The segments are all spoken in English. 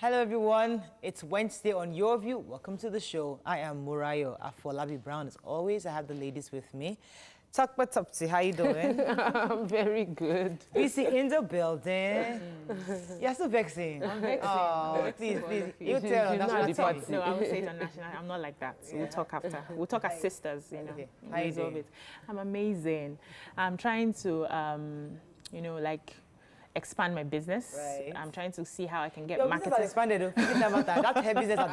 Hello everyone, it's Wednesday on Your View. Welcome to the show. I am Murayo Afolabi Brown. As always, I have the ladies with me. Takba Topsy, how you doing? I'm very good. BC in the building. You're so vexing. I'm vexing. Oh, please. You tell us. That's what No, I will say it on national. I'm not like that. So we'll talk after. We'll talk as sisters, you know. Okay. How you Resolve doing? it. I'm amazing. I'm trying to, expand my business. Right. I'm trying to see how I can get Your business marketers. has expanded. Leave that matter. That hair business has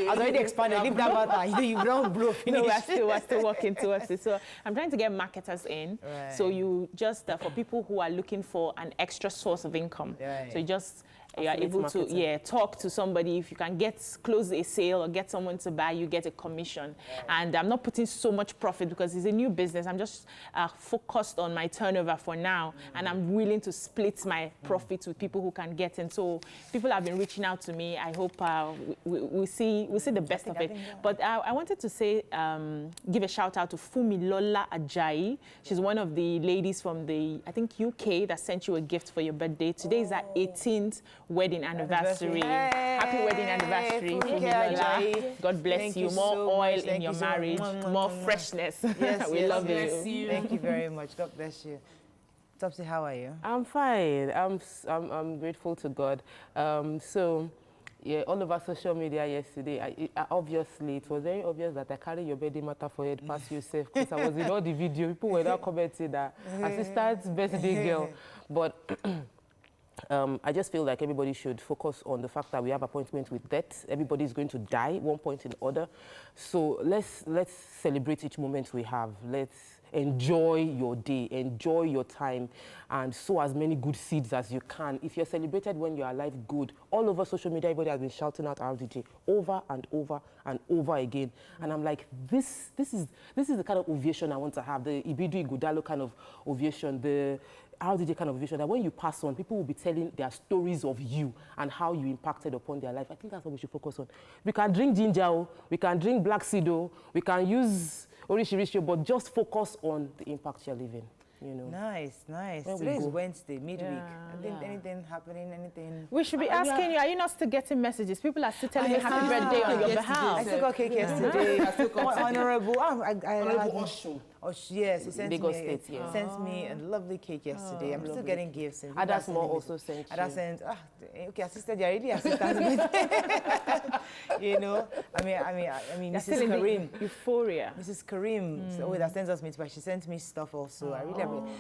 already expanded. Leave that matter. You don't blow. No, we're still working towards it. So I'm trying to get marketers in. Right. So you just, for people who are looking for an extra source of income. Right. So you are able to, marketing. talk to somebody. If you can close a sale or get someone to buy, you get a commission. Right. And I'm not putting so much profit because it's a new business. I'm just focused on my turnover for now. And I'm willing to split my profits with people who can get in. So people have been reaching out to me. I hope we'll see the best of it. But I wanted to say, give a shout out to Fumilola Ajayi. She's one of the ladies from I think UK that sent you a gift for your birthday. Today is our 18th wedding anniversary. Hey, Happy wedding anniversary, Fumilola. God bless Thank you. you More so oil much. in Thank your you so marriage, much. more freshness. Yes, We yes, love yes. you. Thank you very much. God bless you. Topsy, how are you? I'm fine. I'm grateful to God. Yeah, all over social media yesterday, obviously, it was very obvious that I carry your birthday matter for head past yourself because I was in all the video. People were now commenting that assistant's birthday girl. But I just feel like everybody should focus on the fact that we have appointments with death. Everybody's going to die at one point in order. So let's celebrate each moment we have. Let's enjoy your day, enjoy your time, and sow as many good seeds as you can. If you're celebrated when you're alive, good. All over social media, everybody has been shouting out RDJ over and over and over again. And I'm like, this is the kind of ovation I want to have, the Ibidu Igudalo kind of ovation, the RDJ kind of ovation, that when you pass on, people will be telling their stories of you and how you impacted upon their life. I think that's what we should focus on. We can drink ginger, we can drink black seed, we can use Orishirishi, but just focus on the impact you're leaving, you know. Nice. Where we Today is go. Wednesday, midweek. Yeah. Anything happening? Anything? We should be asking you, are you not still getting messages? People are still telling you happy birthday on your behalf. I still got cake yesterday. Honorable. Honorable Osho. Oh, yes, he sent Lagos me, State, yes. sent me a lovely cake yesterday. I'm still getting gifts. And Ada Small also sent Ada you. sent, okay, assisted, you're already assistant. You know, I mean, You're still Mrs. in the Karim. Euphoria. Mrs. Karim, that sends us meat, but she sent me stuff also.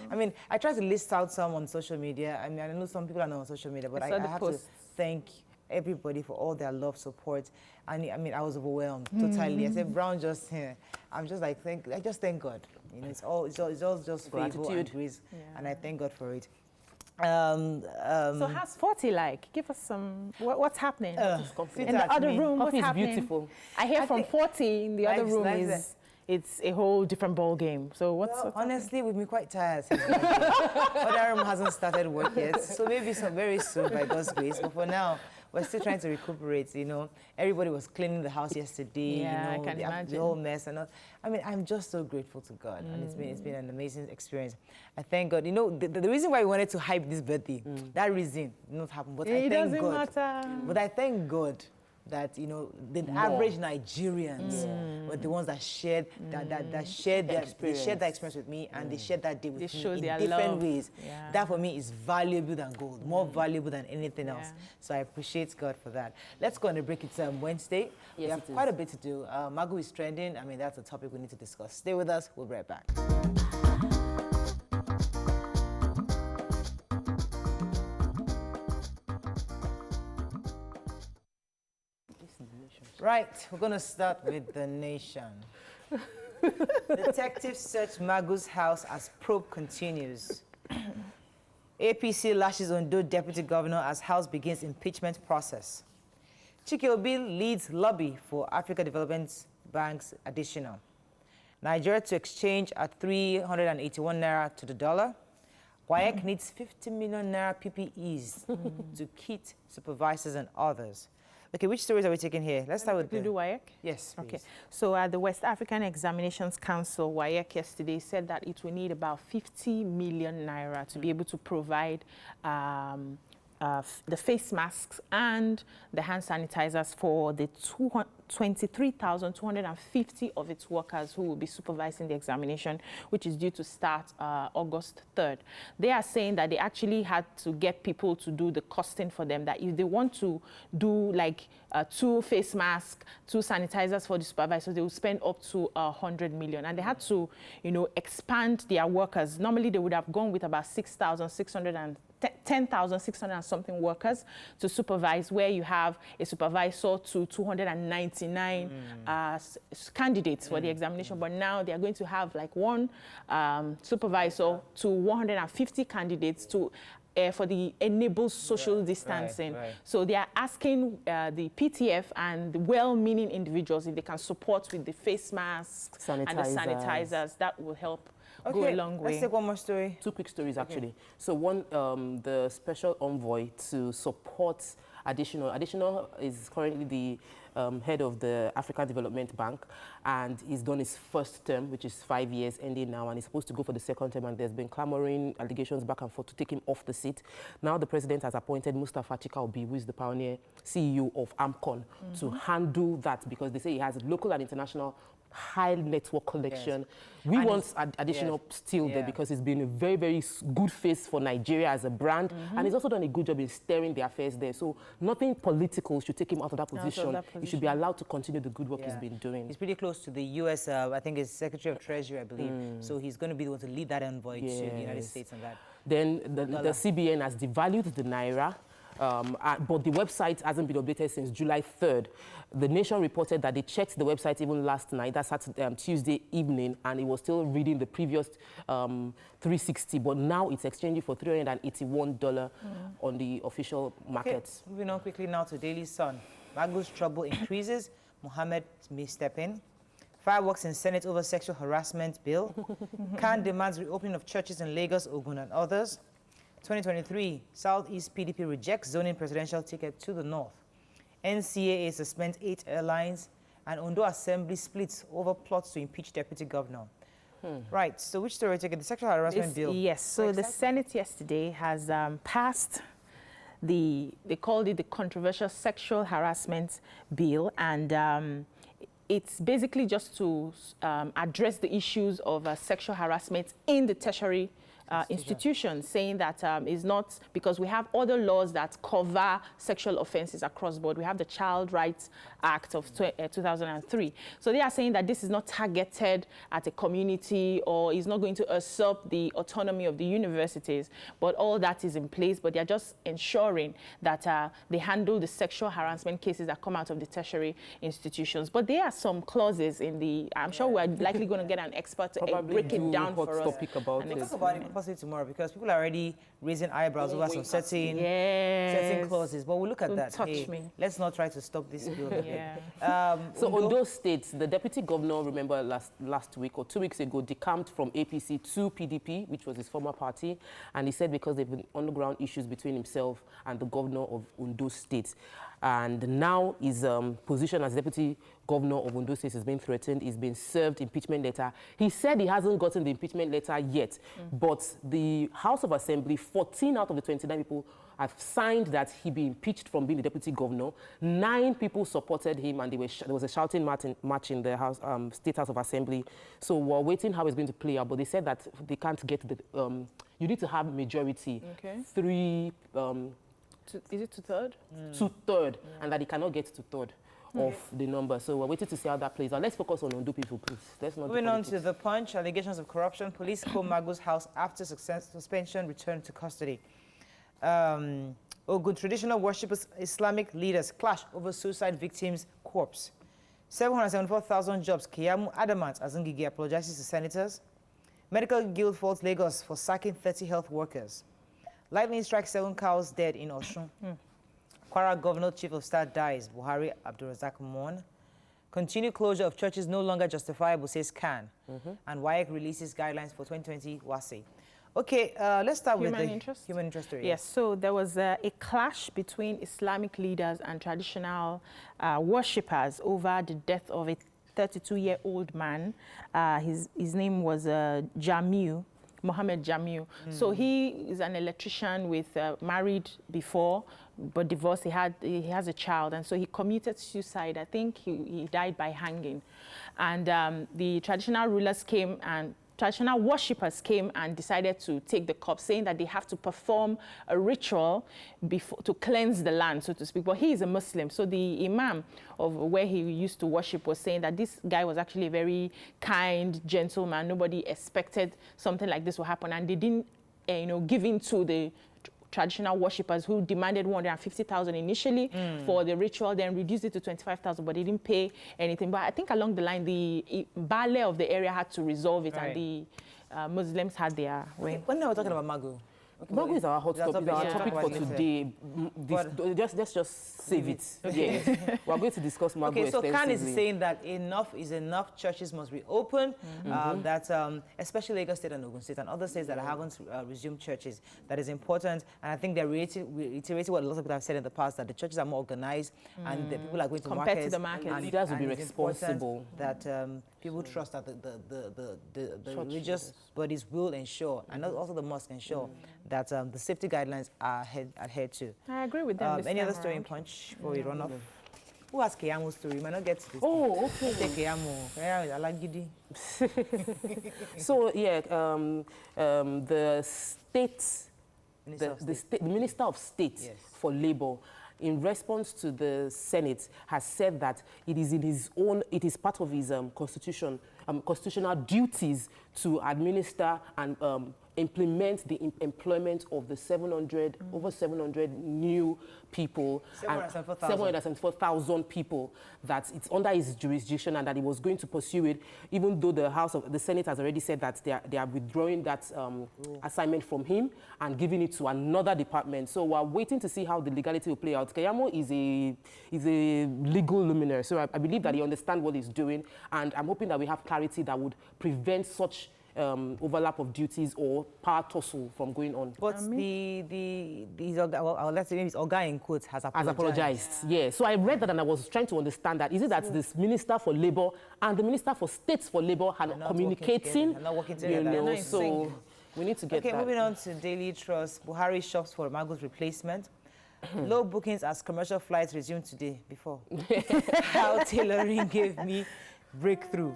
I mean, I try to list out some on social media. I mean, I know some people are not on social media, but I have to thank everybody for all their love, support. And I mean, I was overwhelmed totally. I said, Brown just here. I'm just like, I just thank God. You know, it's all just favor and grace, and I thank God for it. So how's 40 like? Give us some, what's happening? In the other room, what's happening? Beautiful. I hear from 40 in the other room it's a whole different ball game. So what's honestly, we've been quite tired. Other room hasn't started work yet, so maybe very soon by God's grace. But for now, we're still trying to recuperate. You know, everybody was cleaning the house yesterday. Yeah, you know, I can imagine the whole mess and all. I mean, I'm just so grateful to God, and it's been an amazing experience. I thank God. You know, the reason why we wanted to hype this birthday, that reason did not happen. But I thank God. Matter. But I thank God that, you know, the average Nigerians were the ones that shared that shared that experience with me, and they shared that day with me in different ways. Yeah. That for me is valuable than gold, more valuable than anything else. So I appreciate God for that. Let's go on a break. It's Wednesday. Yes, we have quite a bit to do. Magu is trending. I mean, that's a topic we need to discuss. Stay with us. We'll be right back. Right, we're going to start with the nation. Detectives search Magu's house as probe continues. APC lashes Ondo deputy governor as House begins impeachment process. Chike Obi leads lobby for Africa Development Bank's additional. Nigeria to exchange at 381 naira to the dollar. WAEC needs 50 million naira PPEs to kit supervisors and others. Okay, which stories are we taking here? Let's start with the WAEC? Yes, please. Okay. So the West African Examinations Council, WAEC, yesterday said that it will need about 50 million naira to be able to provide the face masks and the hand sanitizers for the 23,250 of its workers who will be supervising the examination, which is due to start August 3rd. They are saying that they actually had to get people to do the costing for them, that if they want to do like 2 face masks, 2 sanitizers for the supervisors, they will spend up to 100 million. And they had to, expand their workers. Normally, they would have gone with about 10,600 and something workers to supervise, where you have a supervisor to 299 candidates for the examination. But now they are going to have like 1 supervisor to 150 candidates to for the enabled social distancing. Right. So they are asking the PTF and the well-meaning individuals if they can support with the face masks and the sanitizers. That will help go a long way. Let's take one more story. 2 quick stories, actually. So one, the special envoy to support Additional is currently the head of the African Development Bank, and he's done his first term, which is 5 years ending now, and he's supposed to go for the second term, and there's been clamoring allegations back and forth to take him off the seat. Now the president has appointed Mustafa Chika-Obi, who is the pioneer CEO of AMCON, to handle that, because they say he has local and international high network collection. We want additional still there, because he's been a very, very good face for Nigeria as a brand, and he's also done a good job in steering the affairs there. So nothing political should take him out of that position. He should be allowed to continue the good work he's been doing. He's pretty close to the U.S., I think it's Secretary of Treasury, I believe. So he's going to be the one to lead that envoy to the United States on that. Then the CBN has devalued the Naira. But the website hasn't been updated since July 3rd. The Nation reported that they checked the website even last night, that's Tuesday evening, and it was still reading the previous 360, but now it's exchanging for $381 on the official markets. Moving on quickly now to Daily Sun. Magu's trouble increases. Mohammed may step in. Fireworks in Senate over sexual harassment bill. Khan demands reopening of churches in Lagos, Ogun, and others. 2023, Southeast PDP rejects zoning presidential ticket to the north. NCAA suspends 8 airlines, and Ondo Assembly splits over plots to impeach deputy governor. Right, so which story take it? The sexual harassment bill? Yes, so the Senate yesterday has passed they called it the controversial sexual harassment bill, and it's basically just to address the issues of sexual harassment in the tertiary institutions, saying that is not, because we have other laws that cover sexual offenses across board. We have the Child Rights Act of 2003. So they are saying that this is not targeted at a community, or is not going to usurp the autonomy of the universities, but all that is in place. But they're just ensuring that they handle the sexual harassment cases that come out of the tertiary institutions. But there are some clauses in the, I'm sure we're likely going to get an expert to break it down for us. About and talk about it possibly tomorrow, because people are already raising eyebrows over some certain clauses. But we'll look at that. Touch me. Let's not try to stop this bill. So on those states, the deputy governor, remember last week or 2 weeks ago, decamped from APC to PDP, which was his former party, and he said because there have been underground issues between himself and the governor of Ondo State. And now his position as deputy governor of Ondo State has been threatened. He's been served impeachment letter. He said he hasn't gotten the impeachment letter yet, but the House of Assembly, 14 out of the 29 people have signed that he be impeached from being the deputy governor. 9 people supported him, and there was a shouting match in the House, State House of Assembly. So we're waiting how it's going to play out, but they said that they can't get the, you need to have majority. Three, is it 2/3? 2/3, and that he cannot get to 3rd of the number. So we're waiting to see how that plays out. Let's focus on Ondo people, please. Let's not. Moving on to The Punch, allegations of corruption. Police comb Magu's house after suspension, returned to custody. Ogun traditional worshippers, Islamic leaders clash over suicide victims' corpse. 774,000 jobs. Kiyamu adamant as Ngigi apologizes to senators. Medical Guild faults Lagos for sacking 30 health workers. Lightning strikes 7 cows dead in Osun. Kwara Governor Chief of Staff dies. Buhari Abdulrazak mourn. Continued closure of churches no longer justifiable, says Khan. And WAEC releases guidelines for 2020 WASE. Okay, let's start with the human interest story. Yes, so there was a clash between Islamic leaders and traditional worshippers over the death of a 32-year-old man. His name was Jamil, Mohammed Jamil. So he is an electrician with married before, but divorced. He has a child, and so he committed suicide. I think he died by hanging. And the traditional rulers came and traditional worshippers came and decided to take the cup, saying that they have to perform a ritual before to cleanse the land, so to speak. But he is a Muslim, so the imam of where he used to worship was saying that this guy was actually a very kind gentleman. Nobody expected something like this would happen, and they didn't, give in to the traditional worshippers who demanded 150,000 initially for the ritual, then reduced it to 25,000, but they didn't pay anything. But I think along the line, the Bale of the area had to resolve it, and the Muslims had their way. When now we're talking about Magu. Okay, Magu is our hot topic. It's our topic for today. Let's just save it. Yes. We're going to discuss Magu extensively. So Khan is saying that enough is enough. Churches must reopen. That especially Lagos State and Ogun State and other states that haven't resumed churches. That is important. And I think they're reiterating what a lot of people have said in the past, that the churches are more organized and the people are going to compared markets. to the market. And leaders will be responsible. That people trust that the religious bodies will ensure, and also the mosque ensure, that the safety guidelines are adhered to. I agree with them. Any other story in Punch before we run off? Who has Keyamo's story? We might not get to this. Oh, okay. Take Keyamo. I like Gidi. So, yeah, the state, the Minister of State for Labour, in response to the Senate, has said that it is part of his constitutional duties to administer and implement the employment of the over 700 new people, 774,000 people, that it's under his jurisdiction, and that he was going to pursue it, even though the Senate has already said that they are withdrawing that assignment from him and giving it to another department. So we're waiting to see how the legality will play out. Keyamo is a legal luminary, so I believe that he understands what he's doing, and I'm hoping that we have clarity that would prevent such overlap of duties or power tussle from going on. But let's say maybe his Oga in quotes has apologized. Yeah. So I read that and I was trying to understand that. Is it that this Minister for Labour and the Minister for States for Labour are not communicating? Not working together. So we need to get that. Okay, moving on to Daily Trust. Buhari shops for Magu's replacement. Low bookings as commercial flights resumed today before. How tailoring gave me breakthrough.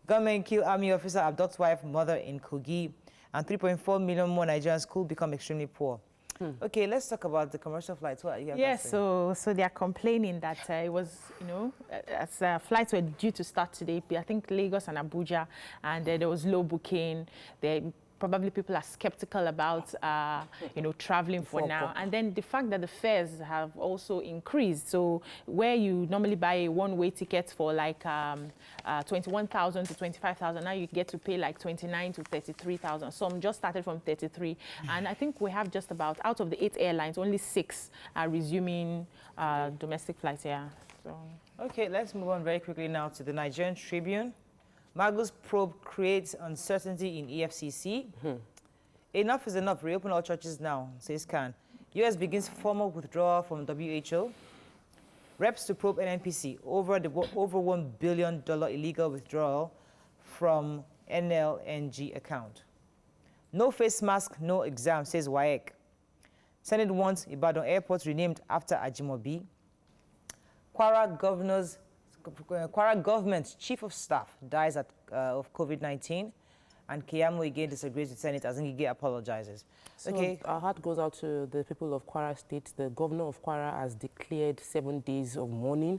Government kill army officer abducts wife, mother in Kogi, and 3.4 million more Nigerians could become extremely poor. Okay, let's talk about the commercial flights. What you have so they are complaining that it was, as flights were due to start today, I think Lagos and Abuja, and there was low booking. Probably people are skeptical about, traveling for now. And then the fact that the fares have also increased. So where you normally buy a one-way ticket for like 21,000 to 25,000, now you get to pay like 29 to 33,000. Some just started from 33. And I think we have just about, out of the 8 airlines, only 6 are resuming domestic flights here. So. Okay, let's move on very quickly now to the Nigerian Tribune. Magu's probe creates uncertainty in EFCC. Enough is enough. Reopen all churches now, says Khan. U.S. begins formal withdrawal from WHO. Reps to probe NNPC over $1 billion illegal withdrawal from NLNG account. No face mask, no exam, says WAEC. Senate wants Ibadan Airport renamed after Ajimobi. Kwara government's chief of staff dies of COVID-19, and Keyamo again disagrees with Senate as Ngige apologizes. So okay. Our heart goes out to the people of Kwara State. The governor of Kwara has declared 7 days of mourning.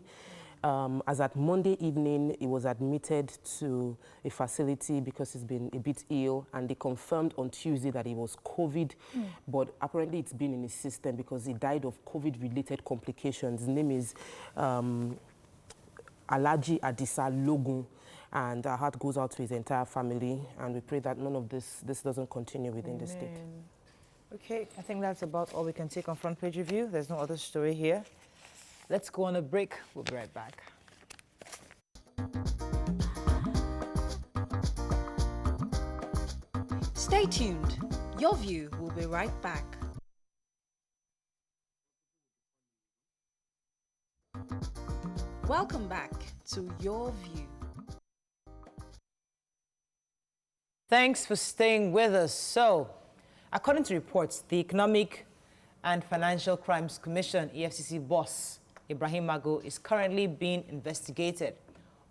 As at Monday evening, he was admitted to a facility because he's been a bit ill, and they confirmed on Tuesday that he was COVID, but apparently it's been in his system because he died of COVID-related complications. His name is Alaji Adisa Logun, and our heart goes out to his entire family, and we pray that none of this doesn't continue within the state. Okay, I think that's about all we can take on Front Page Review. There's no other story here. Let's go on a break. We'll be right back. Stay tuned. Your View will be right back. Welcome back to Your View. Thanks for staying with us. So, according to reports, the Economic and Financial Crimes Commission, EFCC boss, Ibrahim Magu, is currently being investigated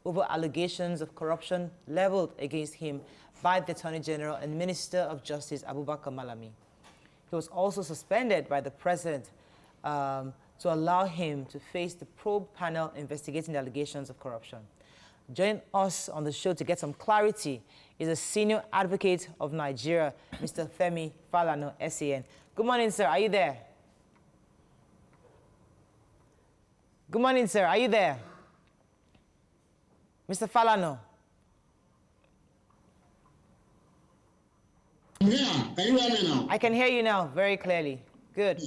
over allegations of corruption leveled against him by the Attorney General and Minister of Justice, Abubakar Malami. He was also suspended by the President to allow him to face the probe panel investigating the allegations of corruption. Joining us on the show to get some clarity is a senior advocate of Nigeria, Mr. Femi Falana SAN. Good morning, sir. Are you there? Good morning, sir. Are you there? Mr. Falana. Yeah, can you hear me now? I can hear you now very clearly. Good.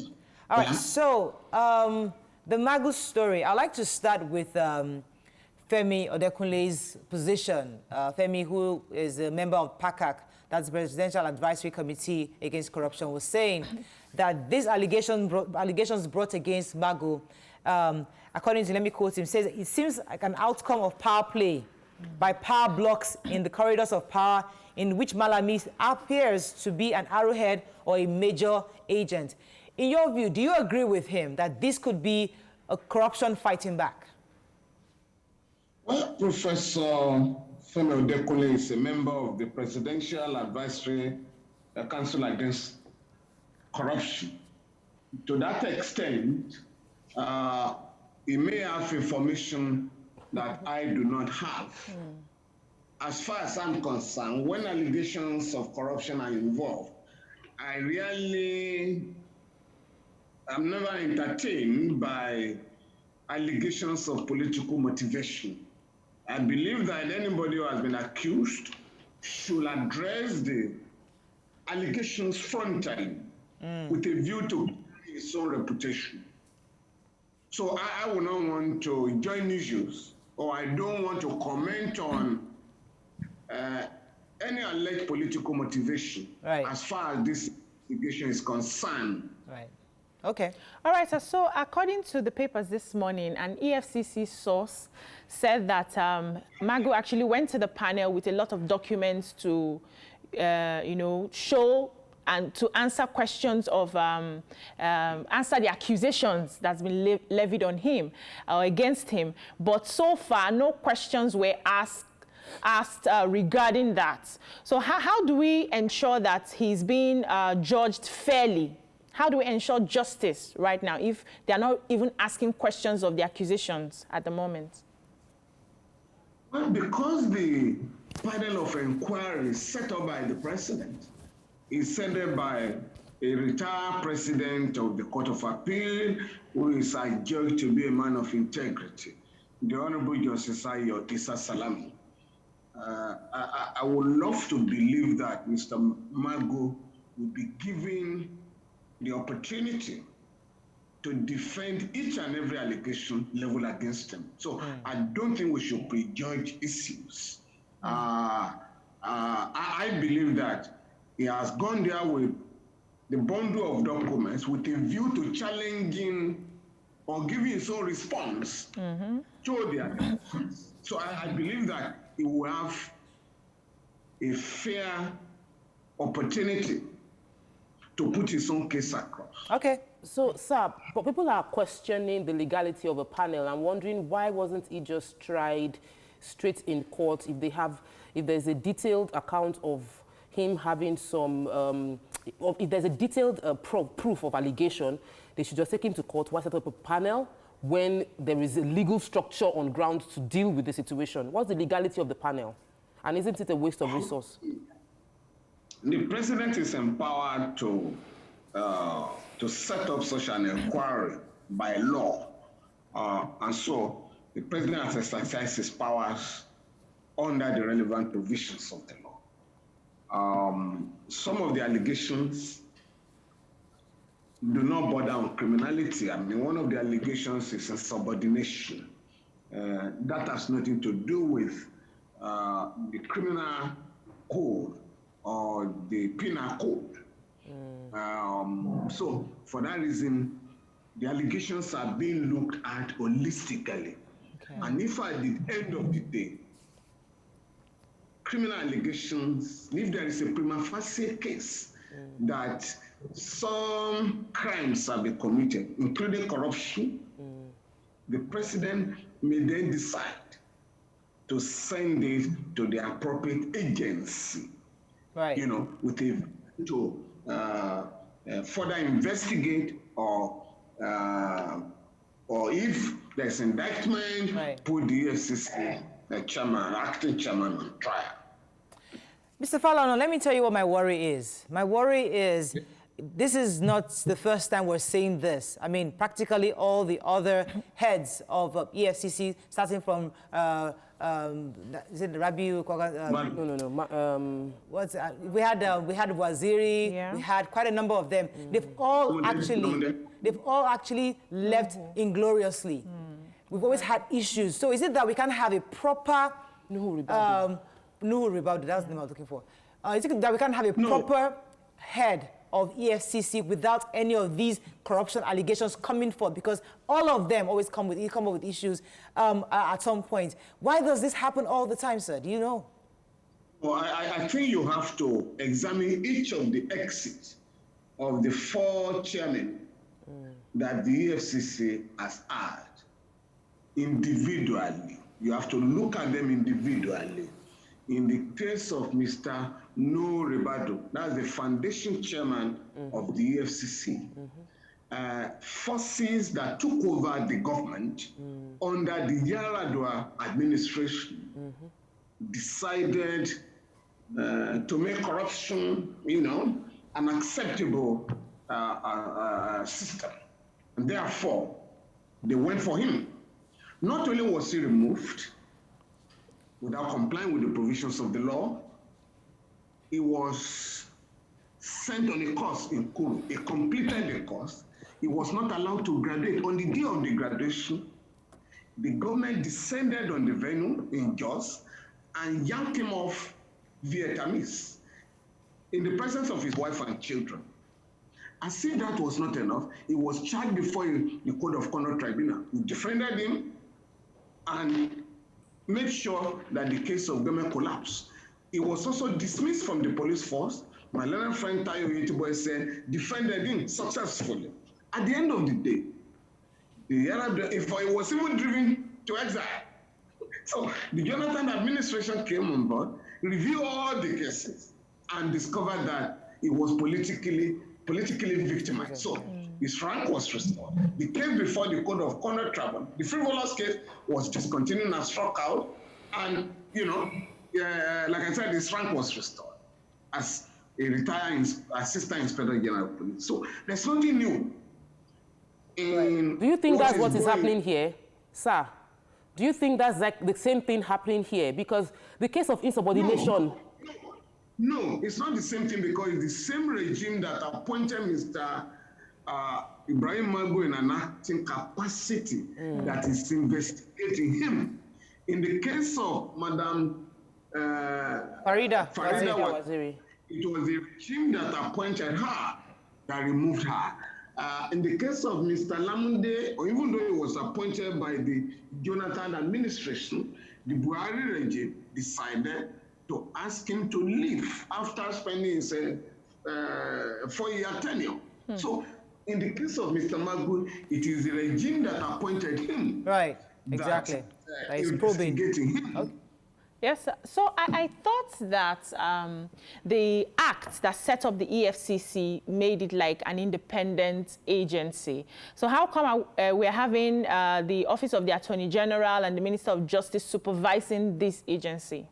All right, so the Magu story, I'd like to start with Femi Odekunle's position. Femi, who is a member of PACAC, that's the Presidential Advisory Committee Against Corruption, was saying that these allegations brought against Magu, according to, let me quote him, says it seems like an outcome of power play by power blocks in the corridors of power in which Malami appears to be an arrowhead or a major agent. In your view, do you agree with him that this could be a corruption fighting back? Well, Professor Femi Odekunle is a member of the Presidential Advisory Council Against Corruption. To that extent, he may have information that I do not have. As far as I'm concerned, when allegations of corruption are involved, I'm never entertained by allegations of political motivation. I believe that anybody who has been accused should address the allegations frontally with a view to his own reputation. So I would not want to join issues, or I don't want to comment on any alleged political motivation as far as this investigation is concerned. Right. Okay. All right, sir. So according to the papers this morning, an EFCC source said that Magu actually went to the panel with a lot of documents to, show and to answer questions of, answer the accusations that's been levied on him or against him. But so far, no questions were asked regarding that. So how do we ensure that he's being judged fairly? How do we ensure justice right now if they're not even asking questions of the accusations at the moment? Well, because the panel of inquiry set up by the president is headed by a retired president of the Court of Appeal, who is adjudged to be a man of integrity, the Honorable Justice Ayo Issa Salami. I would love to believe that Mr. Magu will be given the opportunity to defend each and every allegation leveled against him. So I don't think we should prejudge issues. I believe that he has gone there with the bundle of documents with a view to challenging or giving his own response to the allegations. So I believe that he will have a fair opportunity to put his own case across. Okay. So, sir, but people are questioning the legality of a panel. I'm wondering why wasn't he just tried straight in court if there's a detailed account of him having some, if there's a detailed proof of allegation, they should just take him to court. Why set up a panel when there is a legal structure on ground to deal with the situation? What's the legality of the panel? And isn't it a waste of resource? The president is empowered to set up such an inquiry by law. And so the president has exercised his powers under the relevant provisions of the law. Some of the allegations do not border on criminality. I mean, one of the allegations is insubordination. That has nothing to do with the criminal code or the penal code. So for that reason, the allegations are being looked at holistically. Okay. And if at the end of the day, criminal allegations, if there is a prima facie case that some crimes have been committed, including corruption, the president may then decide to send it to the appropriate agency, Right. with a to further investigate or if there's indictment, Right. put the EFCC acting chairman on trial. Mr. Falana, let me tell you what my worry is. My worry is this is not the first time we're seeing this. I mean, practically all the other heads of EFCC, starting from, is it Rabiu? No. We had Waziri. Yeah. We had quite a number of them. They've all actually left ingloriously. We've always had issues. So is it that we can't have a proper Nuhu Ribadu, that's the name I was looking for. Is it that we can't have a proper head of EFCC without any of these corruption allegations coming forth? Because all of them always come up with issues at some point. Why does this happen all the time, sir? Do you know? Well, I think you have to examine each of the exits of the 4 chairmen that the EFCC has had individually. You have to look at them individually. In the case of Mr. Nuhu Ribadu, that's the foundation chairman of the EFCC, forces that took over the government under the Yar'Adua administration decided to make corruption, an acceptable system. And therefore, they went for him. Not only was he removed without complying with the provisions of the law, he was sent on a course in Kuru. He completed the course. He was not allowed to graduate. On the day of the graduation, the government descended on the venue in Jos and yanked him off via Tamis in the presence of his wife and children. As if that was not enough, he was charged before the Code of Conduct Tribunal. We defended him and made sure that the case of government collapsed. He was also dismissed from the police force. My learned friend Tayo Yetiboy said, defended him successfully. At the end of the day, if he was even driven to exile. So the Jonathan administration came on board, reviewed all the cases, and discovered that he was politically victimized. So his rank was restored. The case before the Code of Conduct Tribunal, the frivolous case, was discontinued and struck out. And, like I said, his rank was restored as a retired Assistant Inspector General of Police. So there's nothing new. Do you think that's what is happening here, sir? Do you think that's like the same thing happening here? Because the case of insubordination... No, it's not the same thing, because it's the same regime that appointed Mr. Ibrahim Magu in an acting capacity that is investigating him. In the case of Madam Farida Waziri, it was the regime that appointed her that removed her. In the case of Mr. Lamunde, or even though he was appointed by the Jonathan administration, the Buhari regime decided to ask him to leave after spending his 4-year tenure. So in the case of Mr. Magu, it is the regime that appointed him. Right, exactly. That is probing him. Okay. Yes, so I thought that the act that set up the EFCC made it like an independent agency. So how come we're having the Office of the Attorney General and the Minister of Justice supervising this agency?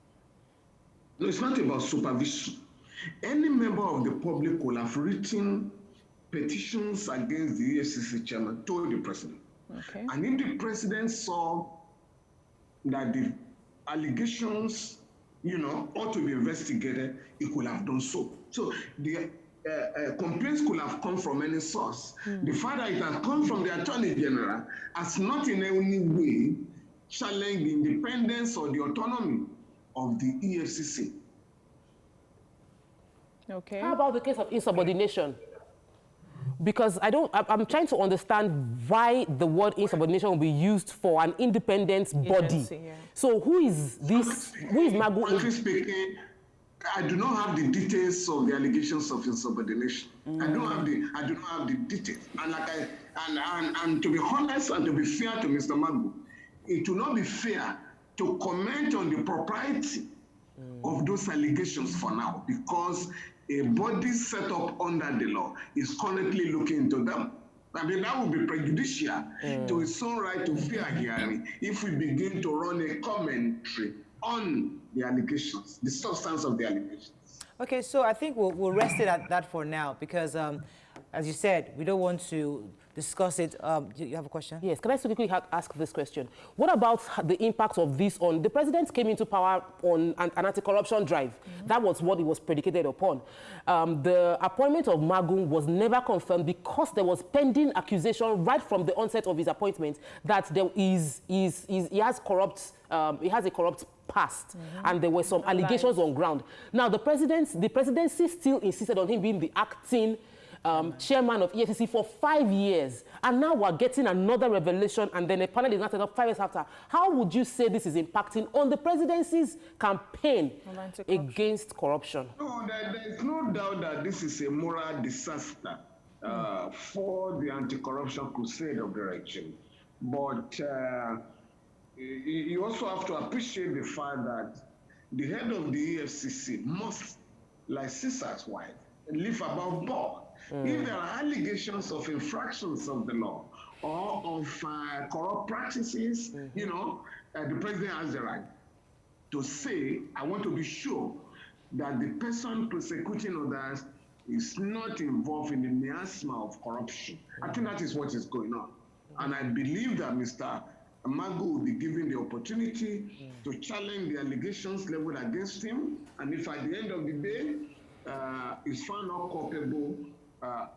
No, it's not about supervision. Any member of the public will have written petitions against the EFCC chairman to the president. Okay. And if the president saw that the allegations, ought to be investigated, he could have done so. So the complaints could have come from any source. The fact that it has come from the Attorney General has not in any way challenged the independence or the autonomy of the EFCC. Okay. How about the case of insubordination? Because I'm trying to understand why the word insubordination will be used for an independent body. Agency, yeah. So who is Magu? Frankly speaking, I do not have the details of the allegations of insubordination. I do not have the details. And to be honest and to be fair to Mr. Magu, it will not be fair to comment on the propriety of those allegations for now, because a body set up under the law is currently looking into them. I mean, that would be prejudicial to its own right to fair hearing if we begin to run a commentary on the allegations, the substance of the allegations. Okay, so I think we'll rest it at that for now, because as you said, we don't want to discuss it. You have a question? Yes, can I quickly ask this question? What about the impact of this on, the president came into power on an anti-corruption drive. That was what it was predicated upon. The appointment of Magu was never confirmed because there was pending accusation right from the onset of his appointment that he has a corrupt past, and there were some allegations on ground. Now, the presidency still insisted on him being the acting chairman of EFCC for 5 years, and now we're getting another revelation, and then a panel is not set up 5 years after. How would you say this is impacting on the presidency's campaign against corruption? No, there is no doubt that this is a moral disaster for the anti-corruption crusade of the regime. But you also have to appreciate the fact that the head of the EFCC must, like Caesar's wife, live above board. If there are allegations of infractions of the law or of corrupt practices, the president has the right to say, I want to be sure that the person prosecuting others is not involved in the miasma of corruption. I think that is what is going on. And I believe that Mr. Magu will be given the opportunity to challenge the allegations leveled against him. And if at the end of the day, is found not culpable,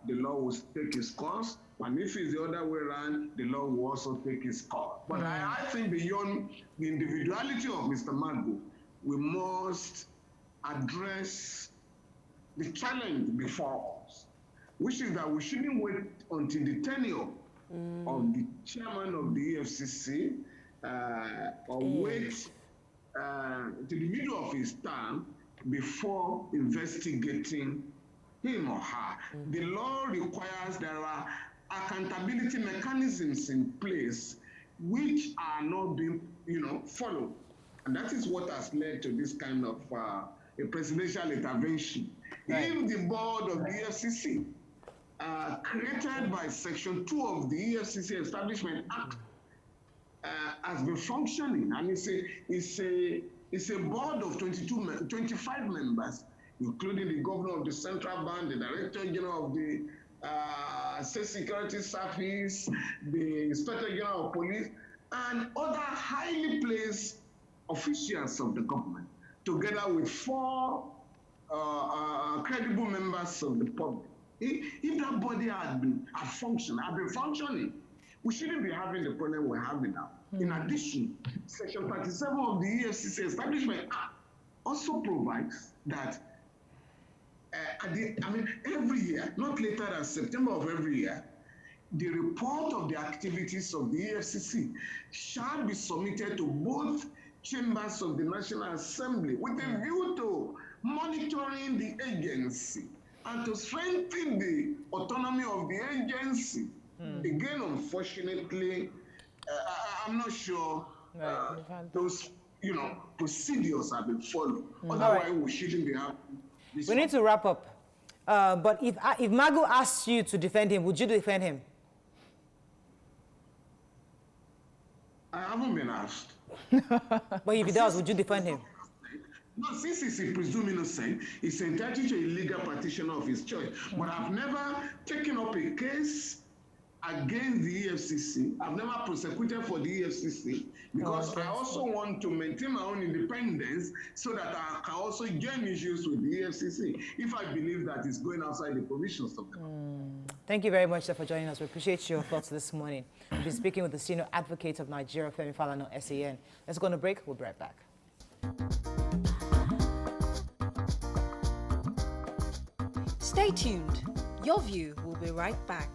the law will take its course, and if it's the other way around, the law will also take its course. But I think beyond the individuality of Mr. Magu, we must address the challenge before us, which is that we shouldn't wait until the tenure of the chairman of the EFCC, or wait to the middle of his term before investigating him or her. The law requires there are accountability mechanisms in place which are not being, followed. And that is what has led to this kind of a presidential intervention. Right. If the board of the EFCC, created by Section 2 of the EFCC Establishment Act, has been functioning, and it's a board of 25 members, including the governor of the central bank, the director general of the state security service, the inspector general of police, and other highly placed officials of the government, together with 4 credible members of the public. If that body had been functioning, we shouldn't be having the problem we're having now. In addition, Section 37 of the EFCC Establishment Act also provides that every year, not later than September of every year, the report of the activities of the EFCC shall be submitted to both chambers of the National Assembly with a view to monitoring the agency and to strengthen the autonomy of the agency. Again, unfortunately, I'm not sure those procedures have been followed. Otherwise, we shouldn't be having this. We need to wrap up. But if Magu asks you to defend him, would you defend him? I haven't been asked. But if he does, would you defend him? No, since he's a presumed innocent, he's entitled to a legal practitioner of his choice. But I've never taken up a case against the EFCC. I've never prosecuted for the EFCC because I also want to maintain my own independence so that I can also join issues with the EFCC if I believe that it's going outside the provisions of the law. Thank you very much, sir, for joining us. We appreciate your thoughts this morning. We'll be speaking with the senior advocate of Nigeria, Femi Falana SAN. Let's go on a break. We'll be right back. Stay tuned. Your View will be right back.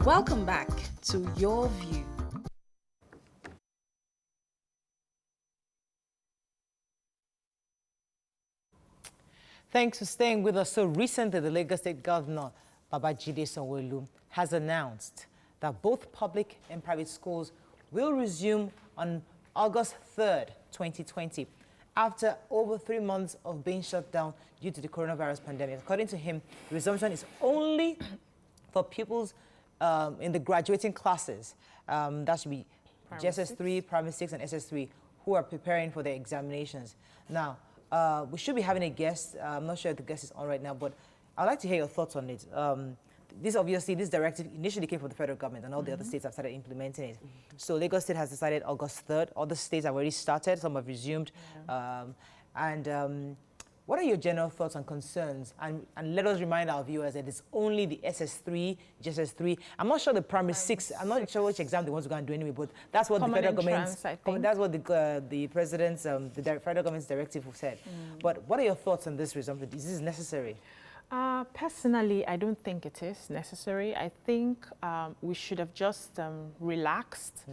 Welcome back to Your View. Thanks for staying with us. So recently, the Lagos State Governor, Babajide Sanwo-Olu, has announced that both public and private schools will resume on August 3rd, 2020, after over 3 months of being shut down due to the coronavirus pandemic. According to him, the resumption is only for pupils in the graduating classes. That should be GSS3, Primary 6, and SS3, who are preparing for their examinations. Now, we should be having a guest. I'm not sure if the guest is on right now, but I'd like to hear your thoughts on it. This directive initially came from the federal government, and all the other states have started implementing it. So Lagos State has decided August 3rd. Other states have already started. Some have resumed. What are your general thoughts and concerns? And let us remind our viewers that it's only the SS3, GSS3. I'm not sure the primary 6. I'm not sure which exam they want to go and do anyway, but that's what the federal government. That's what the president's, the federal government's directive said. But what are your thoughts on this resumption? Is this necessary? Personally, I don't think it is necessary. I think we should have just relaxed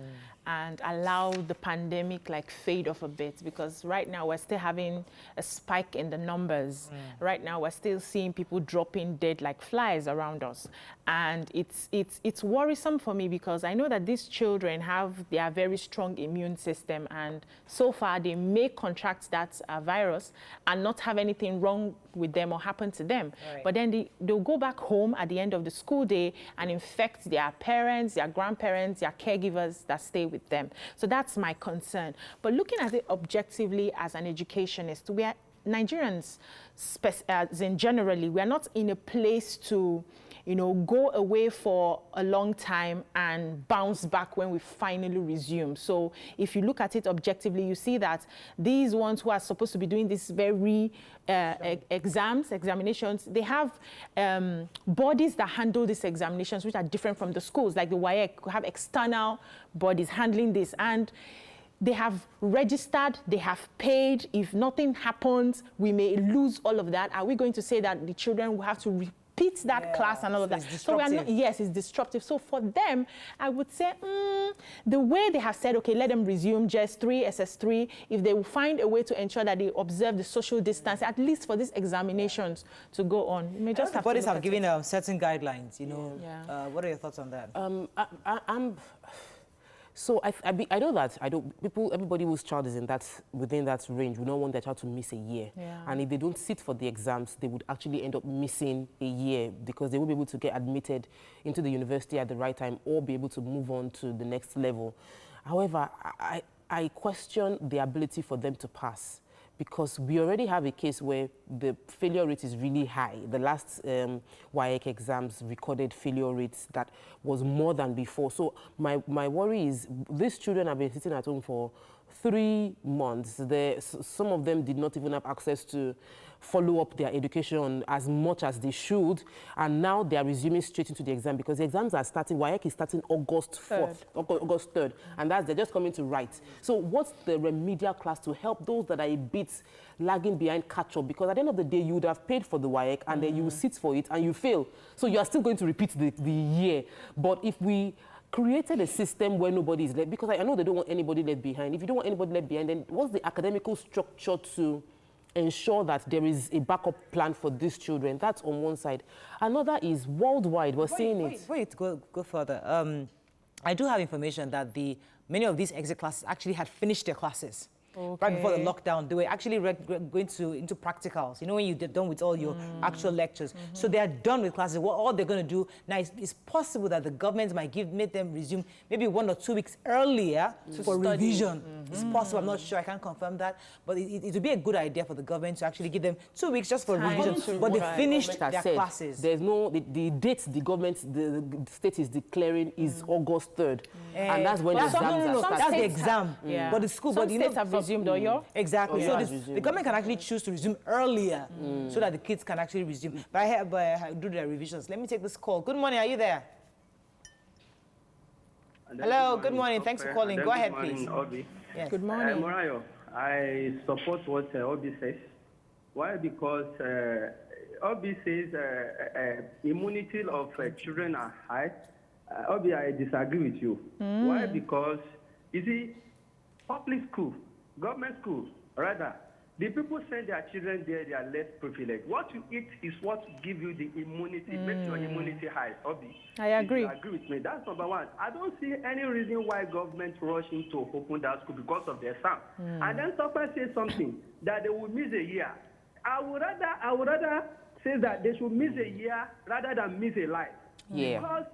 and allow the pandemic fade off a bit, because right now we're still having a spike in the numbers. Right now we're still seeing people dropping dead like flies around us. And it's worrisome for me, because I know that these children have their very strong immune system, and so far they may contract that virus and not have anything wrong with them or happen to them. Right. But then they'll go back home at the end of the school day and infect their parents, their grandparents, their caregivers that stay with them. So that's my concern. But looking at it objectively as an educationist, we are Nigerians, generally, we are not in a place to go away for a long time and bounce back when we finally resume. So if you look at it objectively, you see that these ones who are supposed to be doing this very examinations, they have bodies that handle these examinations, which are different from the schools, like the WAEC, who have external bodies handling this. And they have registered, they have paid. If nothing happens, we may lose all of that. Are we going to say that the children will have to repeat that class and all of that? So we are not, yes, it's disruptive. So for them, I would say the way they have said, okay, let them resume GS3, SS3, if they will find a way to ensure that they observe the social distance, at least for these examinations to go on. You may just have bodies have given certain guidelines, what are your thoughts on that? So I know that everybody whose child is within that range would not want their child to miss a year. Yeah. And if they don't sit for the exams, they would actually end up missing a year, because they won't be able to get admitted into the university at the right time or be able to move on to the next level. However, I question the ability for them to pass, because we already have a case where the failure rate is really high. The last WAEC exams recorded failure rates that was more than before. So my worry is these children have been sitting at home for 3 months. Some of them did not even have access to follow up their education as much as they should, and now they are resuming straight into the exam, because the exams are starting. WAEC is starting August 3rd, and they're just coming to write. So what's the remedial class to help those that are a bit lagging behind catch up? Because at the end of the day, you would have paid for the WAEC, and then you will sit for it and you fail. So you are still going to repeat the year. But if we created a system where nobody is left, because I know they don't want anybody left behind. If you don't want anybody left behind, then what's the academical structure to ensure that there is a backup plan for these children? That's on one side. Another is worldwide. We're seeing it. Before you go further, I do have information that many of these exit classes actually had finished their classes. Okay. Right before the lockdown, they were actually going into practicals. When you're done with all your actual lectures. So they are done with classes. What all they're going to do now is possible that the government might make them resume maybe 1 or 2 weeks earlier for revision. It's possible. I'm not sure. I can't confirm that. But it would be a good idea for the government to actually give them 2 weeks just for revision. But they finished their classes. There's no the date the state is declaring is August 3rd, and that's when the exams are starting. That's the exam. But the school, some states have resumed, or your? Exactly. So the government can actually choose to resume earlier so that the kids can actually resume. But I do their revisions. Let me take this call. Good morning. Are you there? Hello. Good morning. Thanks for calling. Go ahead, please. Obi. Yes. Good morning. Morayo, I support what Obi says. Why? Because Obi says immunity of children are high. Obi, I disagree with you. Why? Because, you see, public school, government school, rather, the people send their children there, they are less privileged. What you eat is what give you the immunity, makes your immunity high, Obi. I agree. You agree with me. That's number one. I don't see any reason why government rushing to open that school because of the exam. And then someone says something that they will miss a year. I would rather say that they should miss a year rather than miss a life. Yeah. Because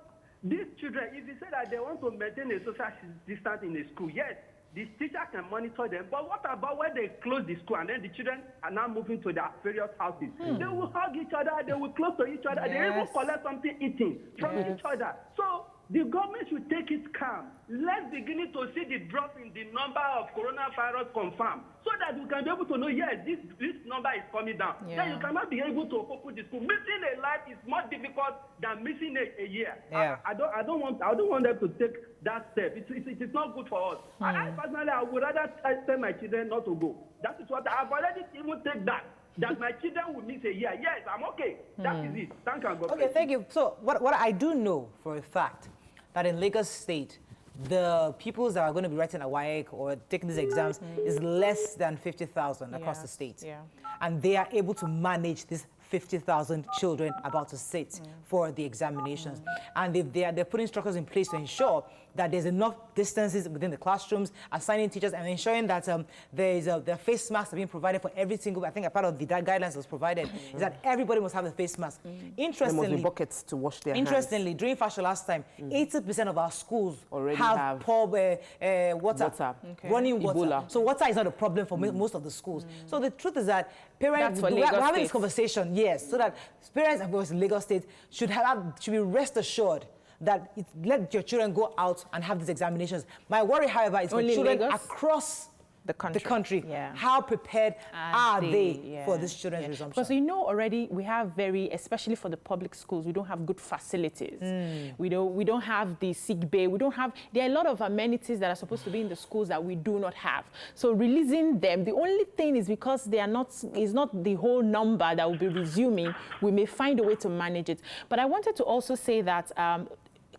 these children, if you say that they want to maintain a social distance in the school, yes, the teacher can monitor them. But what about when they close the school and then the children are now moving to their various houses? They will hug each other, they will close to each other, they even collect something eating from each other. So the government should take it calm. Let's begin to see the drop in the number of coronavirus confirmed so that we can be able to know, yes, this number is coming down. Then you cannot be able to open the school. Missing a life is more difficult than missing a year. I don't want them to take that step. It is not good for us. I personally, I would rather tell my children not to go. That is what I've already even taken that my children will miss a year. Yes, I'm okay. That is it. Thank you. Okay, thank you. So what I do know for a fact, that in Lagos State, the pupils that are going to be writing a WAEC or taking these exams is less than 50,000 across the state. Yeah. And they are able to manage this 50,000 children about to sit for the examinations. And they're putting structures in place to ensure that there's enough distances within the classrooms, assigning teachers, and ensuring that the face masks are being provided for every single, I think a part of the guidelines that was provided, is that everybody must have a face mask. Interestingly, there must be buckets to wash their hands. During Fashion last time, 80% of our schools already have poor water, running water. Ebola. So water is not a problem for most of the schools. So the truth is that parents, we're having this conversation, yes, so that parents, of course, in Lagos State should be rest assured that let your children go out and have these examinations. My worry, however, is for children across the country. Yeah. How prepared are they for this children's resumption? Because you know already we have especially for the public schools, we don't have good facilities. We don't have the sick bay. There are a lot of amenities that are supposed to be in the schools that we do not have. So releasing them, the only thing is because is not the whole number that will be resuming, we may find a way to manage it. But I wanted to also say that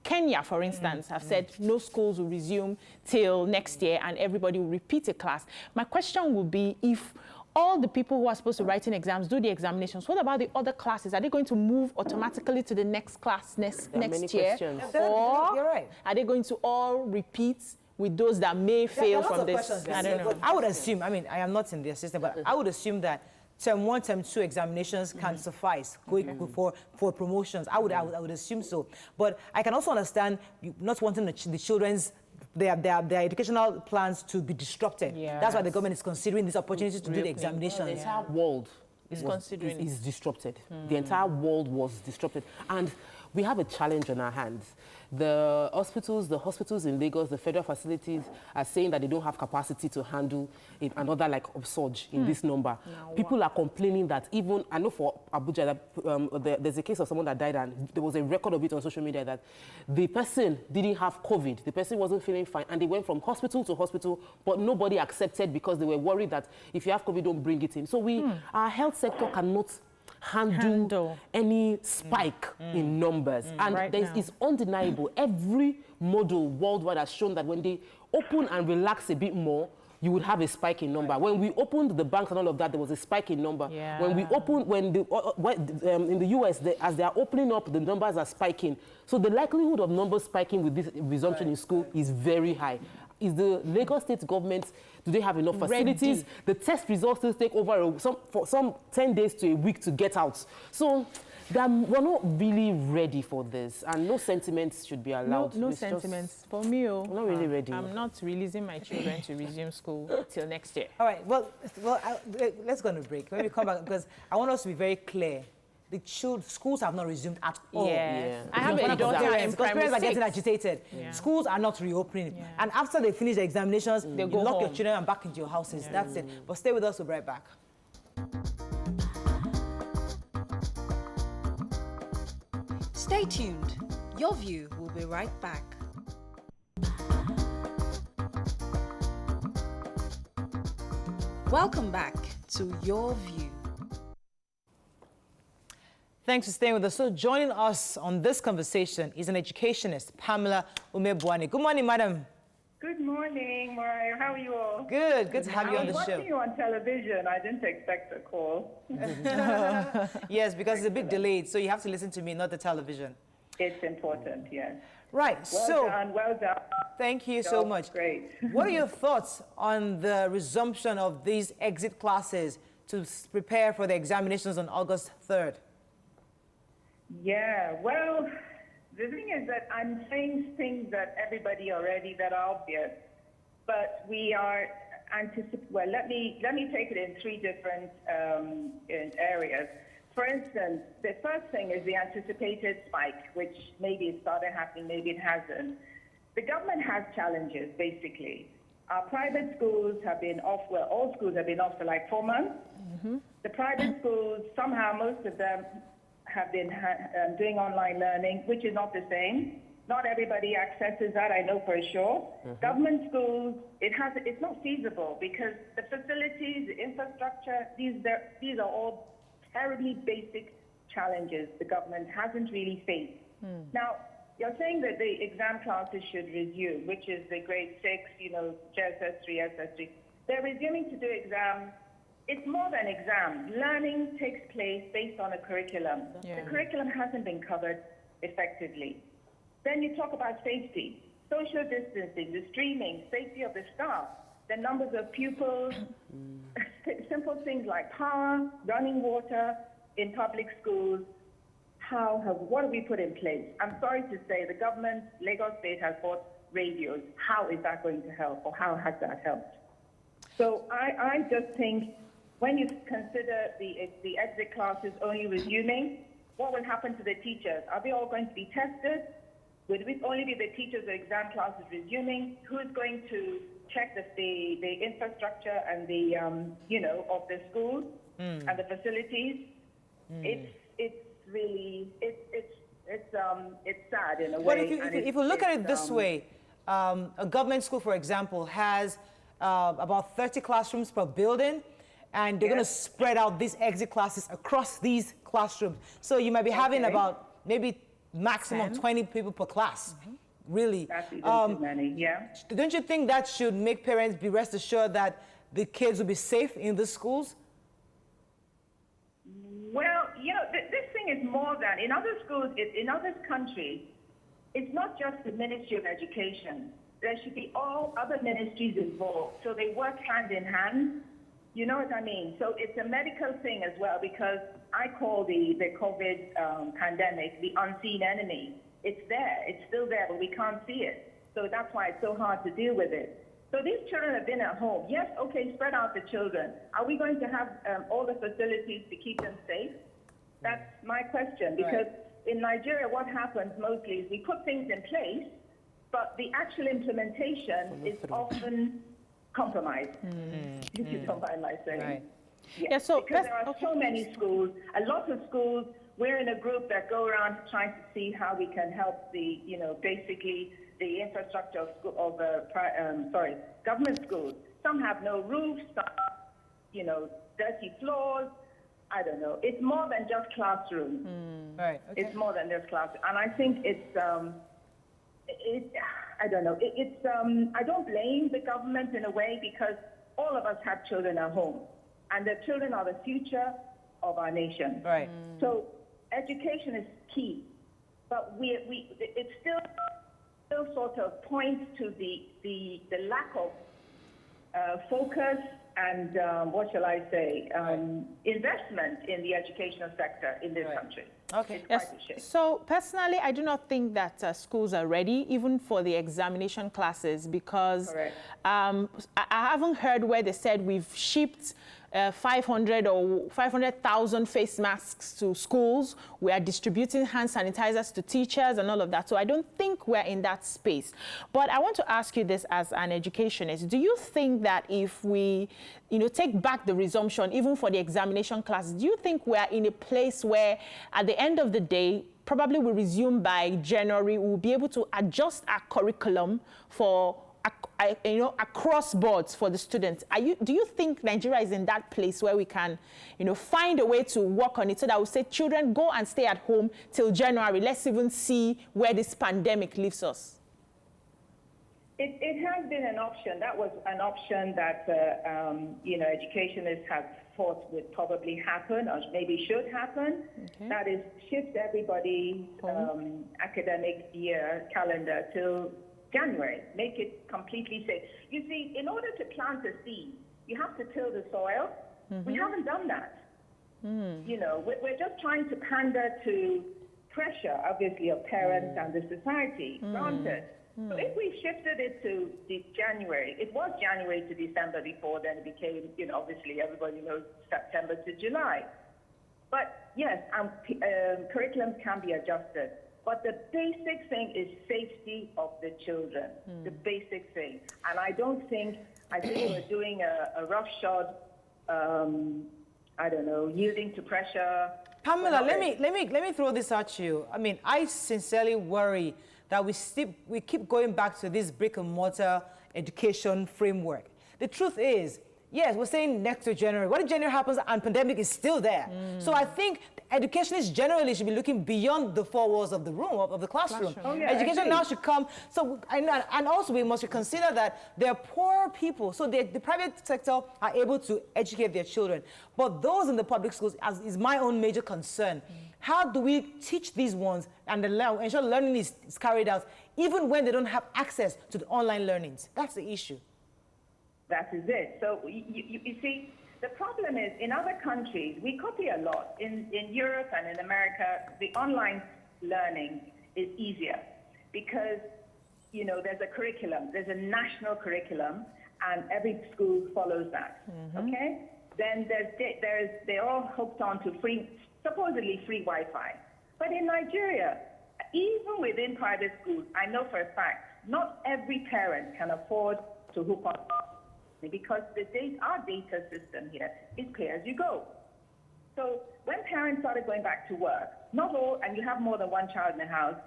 Kenya, for instance, have said no schools will resume till next year and everybody will repeat a class. My question would be, if all the people who are supposed to write in exams do the examinations, what about the other classes? Are they going to move automatically to the next class next year? Or you're right. Are they going to all repeat with those that may fail from this? I don't know. I would assume, I am not in the system, but I would assume that Term 1, Term 2 examinations can suffice for promotions. I would assume so. But I can also understand you not wanting the children's their educational plans to be disrupted. Yes. That's why the government is considering this opportunity to do the examinations. The entire world is disrupted. The entire world was disrupted. And we have a challenge on our hands. The hospitals in Lagos, the federal facilities are saying that they don't have capacity to handle another upsurge in this number. People are complaining that even, I know for Abuja, that, there's a case of someone that died and there was a record of it on social media that the person didn't have COVID. The person wasn't feeling fine and they went from hospital to hospital, but nobody accepted because they were worried that if you have COVID, don't bring it in. So our health sector cannot handle any spike in numbers. And it's undeniable. Every model worldwide has shown that when they open and relax a bit more, you would have a spike in number. When we opened the banks and all of that, there was a spike in number. Yeah. When we opened, in the US, as they are opening up, the numbers are spiking. So the likelihood of numbers spiking with this resumption in school is very high. Is the Lagos State government, do they have enough facilities? The test results still take over for some 10 days to a week to get out. So we're not really ready for this, and no sentiments should be allowed. No sentiments. For me, I'm not really ready. I'm not releasing my children to resume school till next year. All right, well, let's go on a break. When we come back, because I want us to be very clear. The schools have not resumed at all. Yeah. I have a daughter in because parents are getting agitated. Yeah. Schools are not reopening. Yeah. And after they finish the examinations, you lock your children and back into your houses. Yeah. That's it. But stay with us, we'll be right back. Stay tuned. Your View will be right back. Welcome back to Your View. Thanks for staying with us. So joining us on this conversation is an educationist, Pamela Umebwani. Good morning, madam. Good morning, Mariah. How are you all? Good to have you on the I was show. watching you on television. I didn't expect a call. Yes, because it's a bit delayed, so you have to listen to me, not the television. It's important, yes. Right, Well done. Thank you so much. Great. What are your thoughts on the resumption of these exit classes to prepare for the examinations on August 3rd? Yeah, well, the thing is that I'm saying things that everybody already that are obvious, but we are well, let me take it in three different in areas. For instance, the first thing is the anticipated spike, which maybe it started happening, maybe it hasn't. The government has challenges, basically. Our private schools have been off, well, all schools have been off for like 4 months. The private schools, somehow most of them have been doing online learning, which is not the same. Not everybody accesses that, I know for sure. Government schools, it's not feasible because the facilities, the infrastructure, these are all terribly basic challenges the government hasn't really faced. Now, you're saying that the exam classes should resume, which is the grade 6, JSS3, SS3. They're resuming to do exams. It's more than exams. Learning takes place based on a curriculum. The curriculum hasn't been covered effectively. Then you talk about safety, social distancing, the streaming, safety of the staff, the numbers of pupils, simple things like power, running water in public schools. What have we put in place? I'm sorry to say the government, Lagos State has bought radios. How is that going to help, or how has that helped? So I just think when you consider the exit classes only resuming, what will happen to the teachers? Are they all going to be tested? Will it only be the teachers or exam classes resuming? Who's going to check the infrastructure and the of the schools and the facilities? It's really sad in a way. But if you look at it this way, a government school, for example, has about 30 classrooms per building, and they're going to spread out these exit classes across these classrooms. So you might be having about maybe maximum 20 people per class. Really. That's even too many, yeah. Don't you think that should make parents be rest assured that the kids will be safe in the schools? Well, this thing is more than, in other schools, in other countries, it's not just the Ministry of Education. There should be all other ministries involved, so they work hand in hand. You know what I mean? So it's a medical thing as well, because I call the COVID pandemic the unseen enemy. It's there, it's still there, but we can't see it. So that's why it's so hard to deal with it. So these children have been at home. Yes, okay, spread out the children. Are we going to have all the facilities to keep them safe? That's my question, because in Nigeria, what happens mostly is we put things in place, but the actual implementation is often compromised, if you don't mind my saying. Right. Yes, because there are so many schools, a lot of schools. We're in a group that go around trying to see how we can help the, basically the infrastructure of government schools. Some have no roofs, some, dirty floors. I don't know. It's more than just classrooms. Right. Okay. It's more than just classrooms, and I think it's. I don't know. I don't blame the government in a way, because all of us have children at home, and the children are the future of our nation. Right. So education is key, but it still sort of points to the lack of focus and what shall I say, investment in the educational sector in this country. Okay. Yes. So personally, I do not think that schools are ready, even for the examination classes, because I haven't heard where they said we've shipped 500 or 500,000 face masks to schools. We are distributing hand sanitizers to teachers and all of that. So I don't think we're in that space. But I want to ask you this as an educationist. Do you think that if we, take back the resumption, even for the examination classes, do you think we're in a place where at the end of the day, probably we resume by January, we'll be able to adjust our curriculum for across boards for the students. Do you think Nigeria is in that place where we can, find a way to work on it so that we say, children, go and stay at home till January. Let's even see where this pandemic leaves us. It has been an option. That was an option that, educationists have thought would probably happen or maybe should happen. Okay. That is, shift everybody's academic year calendar till January. Make it completely safe. You see, in order to plant a seed, you have to till the soil. We haven't done that. We're just trying to pander to pressure, obviously, of parents and the society. Granted. So if we shifted it to January, it was January to December before, then it became, obviously everybody knows September to July. But yes, curriculum can be adjusted. But the basic thing is safety of the children, the basic thing. And I think we're doing a roughshod, yielding to pressure. Pamela, let me throw this at you. I mean, I sincerely worry that we keep going back to this brick and mortar education framework. The truth is, yes, we're saying next to January. What if January happens and pandemic is still there? So I think educationists generally should be looking beyond the four walls of the room, of the classroom. Oh, yeah, education now should come. So, and also we must consider that there are poor people. So the private sector are able to educate their children. But those in the public schools is my own major concern. How do we teach these ones and ensure learning is carried out even when they don't have access to the online learnings? That's the issue. That is it. So you see, the problem is in other countries, we copy a lot. In Europe and in America, the online learning is easier because, there's a curriculum. There's a national curriculum, and every school follows that, okay? Then they're all hooked on to supposedly free Wi-Fi. But in Nigeria, even within private schools, I know for a fact, not every parent can afford to hook on because our data system here is pay as you go. So when parents started going back to work, not all, and you have more than one child in the house,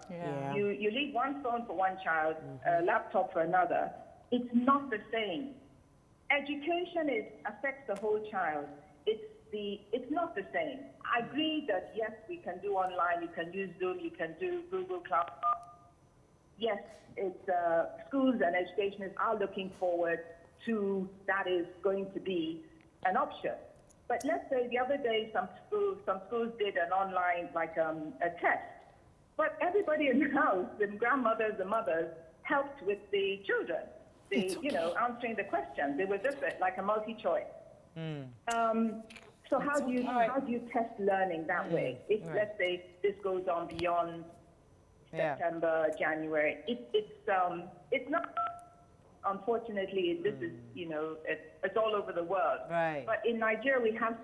you leave one phone for one child, a laptop for another, it's not the same. Education affects the whole child. It's not the same. I agree that yes, we can do online, you can use Zoom, you can do Google Classroom. Yes, schools and educationists are looking forward to that is going to be an option. But let's say the other day some schools did an online a test. But everybody in the house, the grandmothers, the mothers, helped with the children. Answering the questions. It was just like a multi-choice. So how do you test learning that way? If let's say this goes on beyond September, January, it's not. Unfortunately, this is it's all over the world. Right. But in Nigeria, we have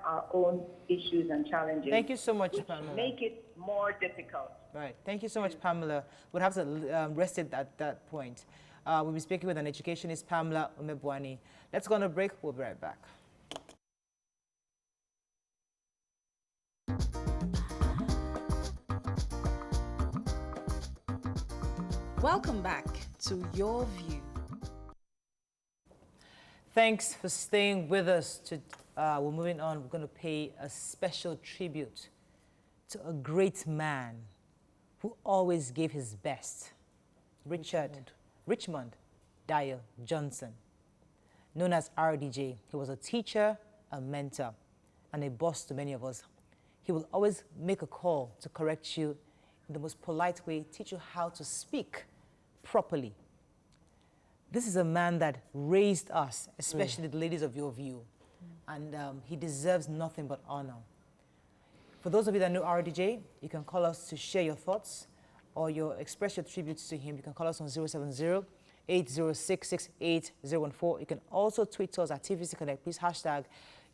our own issues and challenges. Thank you so much, Pamela. Make it more difficult. Right. Thank you so much, Pamela. We'll have to rest it at that point. We'll be speaking with an educationist, Pamela Umebwani. Let's go on a break. We'll be right back. Welcome back to Your View. Thanks for staying with us. We're moving on. We're going to pay a special tribute to a great man who always gave his best, Richmond Dyer Johnson. Known as RDJ, he was a teacher, a mentor, and a boss to many of us. He will always make a call to correct you in the most polite way, teach you how to speak properly. This is a man that raised us, especially the ladies of Your View, and he deserves nothing but honor. For those of you that know RDJ, you can call us to share your thoughts or express your tributes to him. You can call us on 070-806-6814. You can also tweet us at TVC Connect. Please hashtag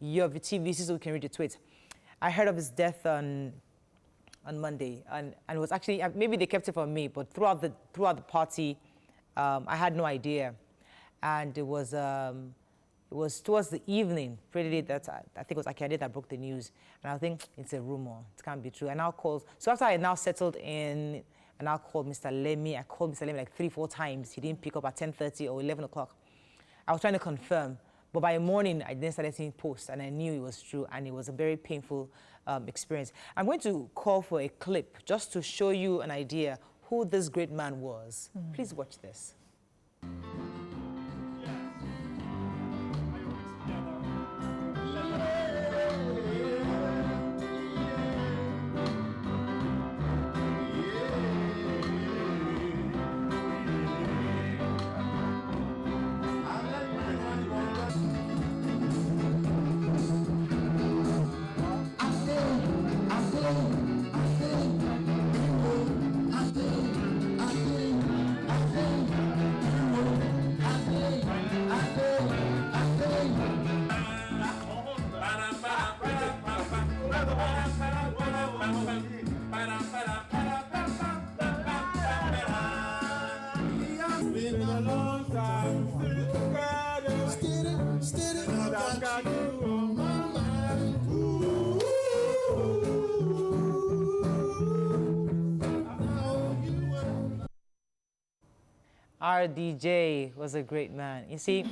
YourVTVC so we can read your tweet. I heard of his death on Monday, and it was actually, maybe they kept it from me, but throughout the party, I had no idea. And it was towards the evening, pretty late, that I think it was Akande that broke the news. And I think it's a rumor, it can't be true. And now calls, so after I now settled in, and I called Mr. Lemi. I called Mr. Lemi like 3-4 times. He didn't pick up at 10:30 or 11 o'clock. I was trying to confirm, but by morning, I then started seeing posts, and I knew it was true, and it was a very painful experience. I'm going to call for a clip just to show you an idea who this great man was. Please watch this. RDJ was a great man. You see,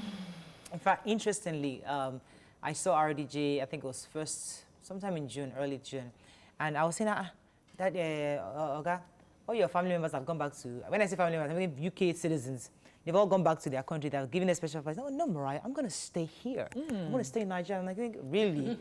in fact, interestingly, I saw RDJ, I think it was sometime in June, early June. And I was saying, that, Oga, all your family members have gone back to, when I say family members, I mean UK citizens. They've all gone back to their country. They're given a special prize. Oh, no, Mariah, I'm going to stay here. I'm going to stay in Nigeria. And I think, really?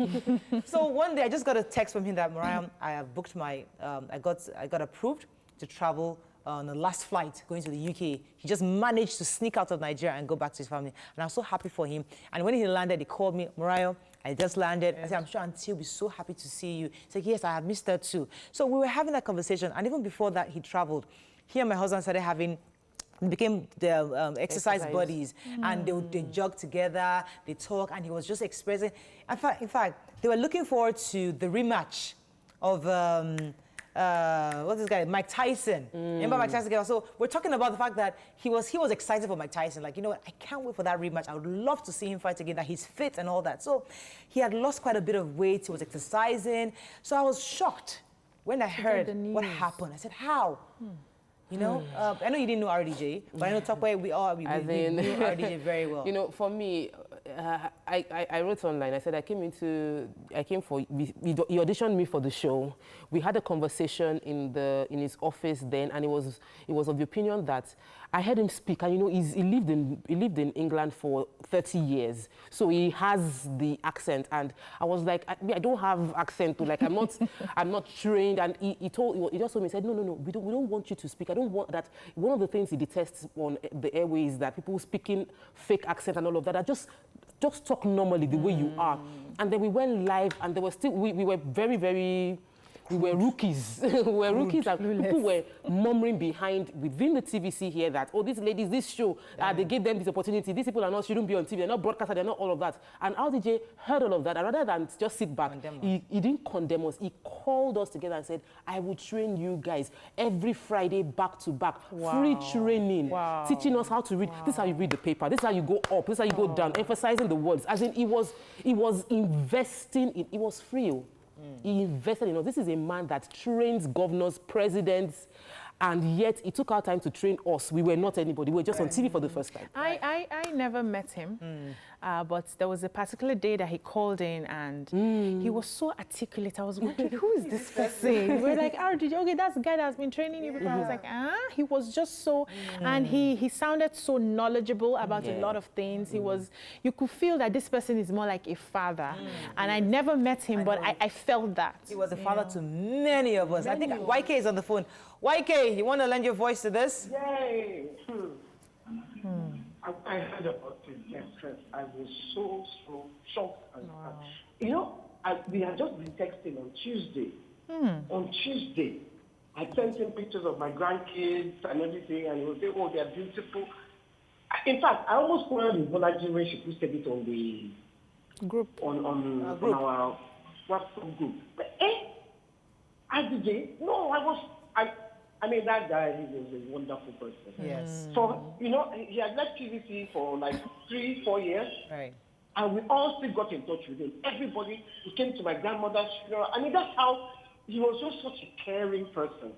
So one day, I just got a text from him that, Mariah, I have booked my, I got approved to travel on the last flight going to the UK. He just managed to sneak out of Nigeria and go back to his family. And I was so happy for him. And when he landed, he called me, Mariah, I just landed. I said, I'm sure Auntie will be so happy to see you. He said, yes, I have missed her too. So we were having that conversation. And even before that, he traveled. He and my husband started having, became the exercise buddies. And they jog together, they talk, and he was just expressing. In fact, they were looking forward to the rematch of, what's this guy, Mike Tyson. Remember Mike Tyson? So we're talking about the fact that he was excited for Mike Tyson. Like, you know what, I can't wait for that rematch. I would love to see him fight again, that he's fit and all that. So he had lost quite a bit of weight. He was exercising. So I was shocked when I heard what happened. I said, how? You know, I know you didn't know RDJ, but I know Tokwe, we knew RDJ very well. You know, for me, I wrote online. I said he auditioned me for the show. We had a conversation in his office then, and it was of the opinion that I heard him speak, and you know, he lived in England for 30 years, so he has the accent. And I was like, I don't have accent. Like, I'm not trained. And he just told me, he said, no, we don't want you to speak. I don't want that. One of the things he detests on the airways is that people speaking fake accent and all of that. I just talk normally the way you are. And then we went live, and there was still we were very, very. We were rookies. We were rookies, and people were murmuring within the TVC here that, oh, these ladies, this show, they gave them this opportunity. These people shouldn't be on TV. They're not broadcasters. They're not all of that. And RDJ heard all of that. And rather than just sit back, he didn't condemn us. He called us together and said, I will train you guys every Friday back to back. Free training. Teaching us how to read. This is how you read the paper. This is how you go up. This is how you go down. Emphasizing the words. As in, he was investing in, it was free. He invested in us. This is a man that trains governors, presidents, and yet he took our time to train us. We were not anybody. We were just on TV for the first time. I never met him, but there was a particular day that he called in, and he was so articulate. I was wondering, who is this person? We were like, okay, that's the guy that has been training you before. I was like, he was just so, and he sounded so knowledgeable about a lot of things. You could feel that this person is more like a father. And I never met him, but I felt that. He was a father to many of us. I think YK is on the phone. YK, you want to lend your voice to this? Yay! I heard about it, yes, I was so shocked. You know, we had just been texting on Tuesday. On Tuesday, I sent him pictures of my grandkids and everything, and he would say, oh, they're beautiful. In fact, I almost quarreled with Bolaji when she posted it on the group, on our WhatsApp group. But, RDJ, no, I mean, that guy, he was a wonderful person. Yes. So, you know, he had left TVC for like 3-4 years. Right. And we all still got in touch with him. Everybody, he came to my grandmother's funeral. I mean, that's how he was just such a caring person,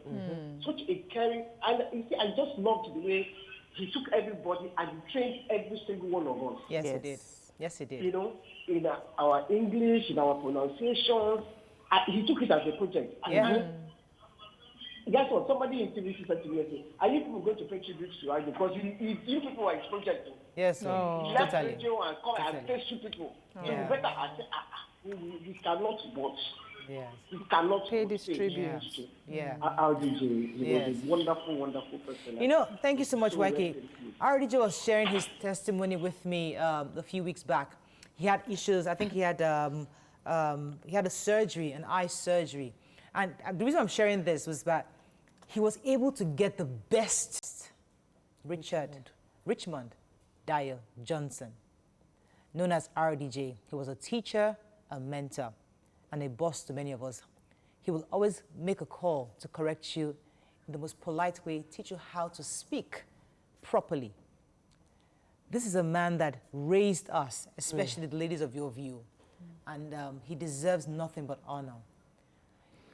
such a caring, and you see, I just loved the way he took everybody and he trained every single one of us. Yes, he did. Yes, he did. You know, in our English, in our pronunciations, he took it as a project. And guess what? Somebody in TVC said to me, are you people going to pay tribute to Ivy? Because you people are his project. Yes, he left totally. radio and come and face you people. So you better, I said, we cannot watch. Yes. We cannot pay this tribute. RDJ, he was a wonderful, wonderful person. You know, thank you so much, YK. RDJ was sharing his testimony with me a few weeks back. He had issues. I think he had a surgery, an eye surgery. And the reason I'm sharing this was that he was able to get the best Richmond Dyer Johnson, known as RDJ. He was a teacher, a mentor, and a boss to many of us. He will always make a call to correct you in the most polite way, teach you how to speak properly. This is a man that raised us, especially the ladies of your view, and he deserves nothing but honor.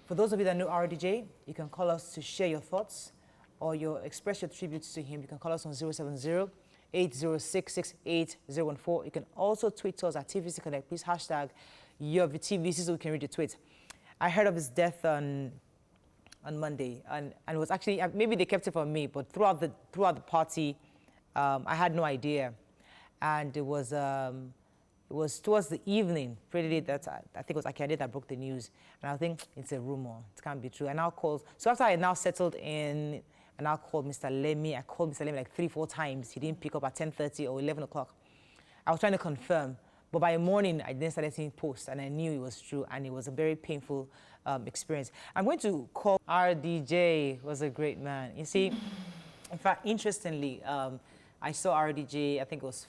For those of you that know RDJ, you can call us to share your thoughts or express your tributes to him. You can call us on 070-806-68014. You can also tweet to us at TVC Connect. Please hashtag your TVC so we can read the tweet. I heard of his death on Monday, and it was actually, maybe they kept it from me, but throughout the party, I had no idea. And it was towards the evening, pretty late, that I think it was Akade that broke the news. And I think it's a rumor, it can't be true. And I called, so after I now settled in, and I called Mr. Lemi, I called Mr. Lemi like 3-4 times. He didn't pick up at 10:30 or 11 o'clock. I was trying to confirm, but by morning, I then started seeing posts, and I knew it was true, and it was a very painful experience. I'm going to call RDJ, was a great man. You see, in fact, interestingly, I saw RDJ, I think it was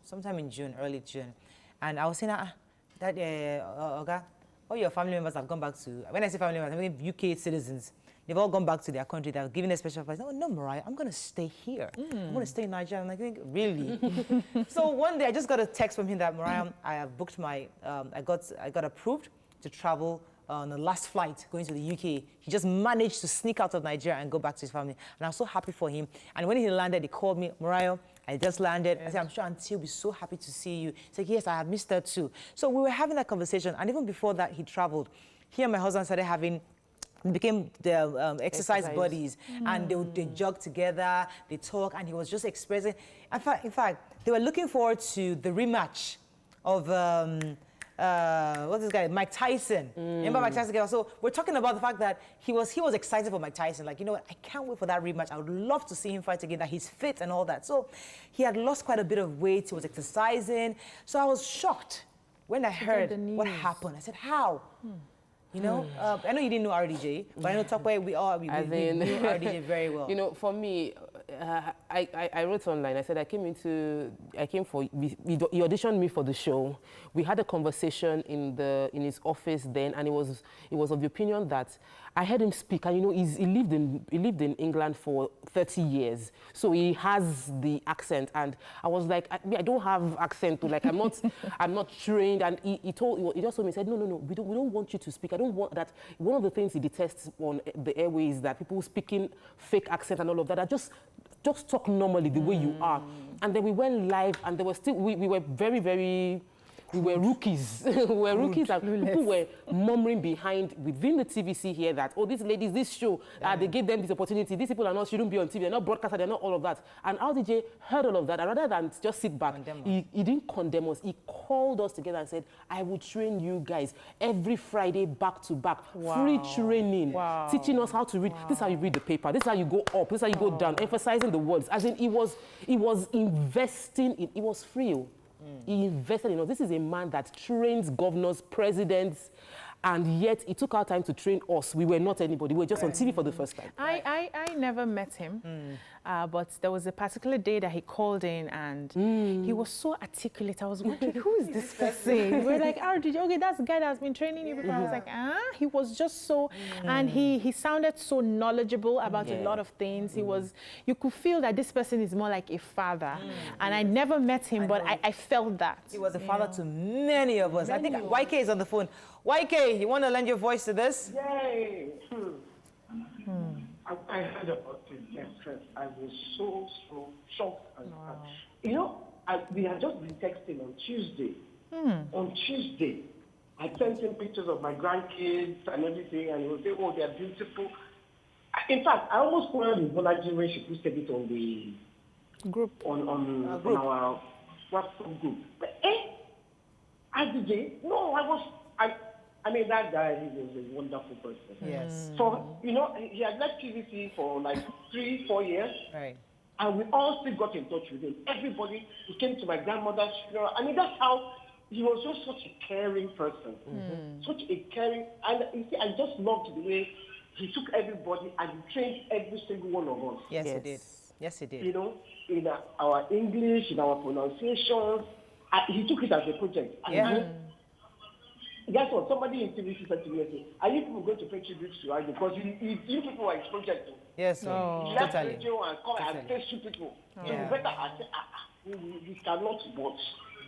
sometime in June, early June. And I was saying that all your family members have gone back to, when I say family members, I mean UK citizens, they've all gone back to their country. They're given a special advice. Oh, no, Mariah, I'm going to stay here. I'm going to stay in Nigeria. I'm like, really? So one day I just got a text from him that, Mariah, I have booked my, I got approved to travel on the last flight going to the UK. He just managed to sneak out of Nigeria and go back to his family. And I was so happy for him. And when he landed, he called me, Mariah, I just landed. I said, I'm sure Auntie will be so happy to see you. He said, yes, I have missed her too. So we were having that conversation. And even before that, he traveled. He and my husband started became the exercise buddies. And they jog together, they talk, and he was just expressing. In fact, they were looking forward to the rematch of what's this guy, Mike Tyson. Remember Mike Tyson? So we're talking about the fact that he was excited for Mike Tyson. Like, you know what, I can't wait for that rematch. I would love to see him fight again, that he's fit and all that. So he had lost quite a bit of weight. He was exercising. So I was shocked when I heard what happened. I said, how? You know, I know you didn't know RDJ, but I know Tokwe, we knew RDJ very well. You know, for me, I wrote online. I said he auditioned me for the show. We had a conversation in his office then, and it was of the opinion that I heard him speak, and you know, he lived in England for 30 years, so he has the accent, and I was like, I don't have accent, too. Like I'm not trained, and he just told me, he said, no, we don't want you to speak. I don't want that. One of the things he detests on the airway is that people speaking fake accent and all of that. I just talk normally the way you are. And then we went live, and there was still we were very, very. We were rookies. We were rookies, and people were murmuring within the TVC here that, oh, these ladies, this show, they gave them this opportunity. These people shouldn't be on TV. They're not broadcasters. They're not all of that. And RDJ heard all of that, and rather than just sit back, he didn't condemn us. He called us together and said, I will train you guys every Friday back to back. Free training, teaching us how to read. This is how you read the paper. This is how you go up. This is how you go down, emphasizing the words. As in, he was investing in, it was free. He invested in us. This is a man that trains governors, presidents, and yet he took our time to train us. We were not anybody. We were just on TV for the first time. I actually never met him, but there was a particular day that he called in and he was so articulate. I was wondering, who is this person? We were like, okay, that's the guy that's been training you before. I was like, he was just so, and he sounded so knowledgeable about a lot of things. He was, you could feel that this person is more like a father. And I never met him, but I felt that. He was a father to many of us. I think YK is on the phone. YK, you want to lend your voice to this? Yay! I heard about it. Yes, I was so shocked. You know, we had just been texting on Tuesday. On Tuesday, I sent him pictures of my grandkids and everything, and he would say, oh, they're beautiful. In fact, I almost quarreled with Bolaji when she posted it on the group, on our WhatsApp group. But RDJ, no, I mean, that guy, he was a wonderful person. Yes. So, you know, he had left TVC for like 3-4 years. Right. And we all still got in touch with him. Everybody, he came to my grandmother's funeral. I mean, that's how, he was just such a caring person. Such a caring, and you see, I just loved the way he took everybody and he trained every single one of us. Yes, he did. Yes, he did. You know, in our English, in our pronunciations. He took it as a project. And guess what? Somebody in TVC said to me, are you people going to pay tribute to us? Because you people are his project. Yes, he left totally. radio and come and face you people. So you better say, we cannot watch.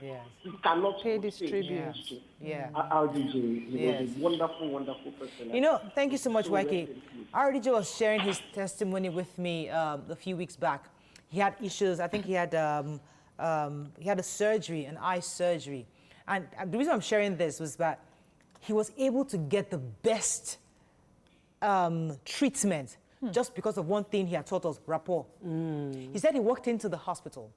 Yes. We cannot pay this say tribute. Yeah. RDJ, he was a wonderful, wonderful person. You know, thank you so much, YK. RDJ was sharing his testimony with me a few weeks back. He had issues. I think he had a surgery, an eye surgery. And the reason I'm sharing this was that he was able to get the best treatment just because of one thing he had taught us, rapport. He said he walked into the hospital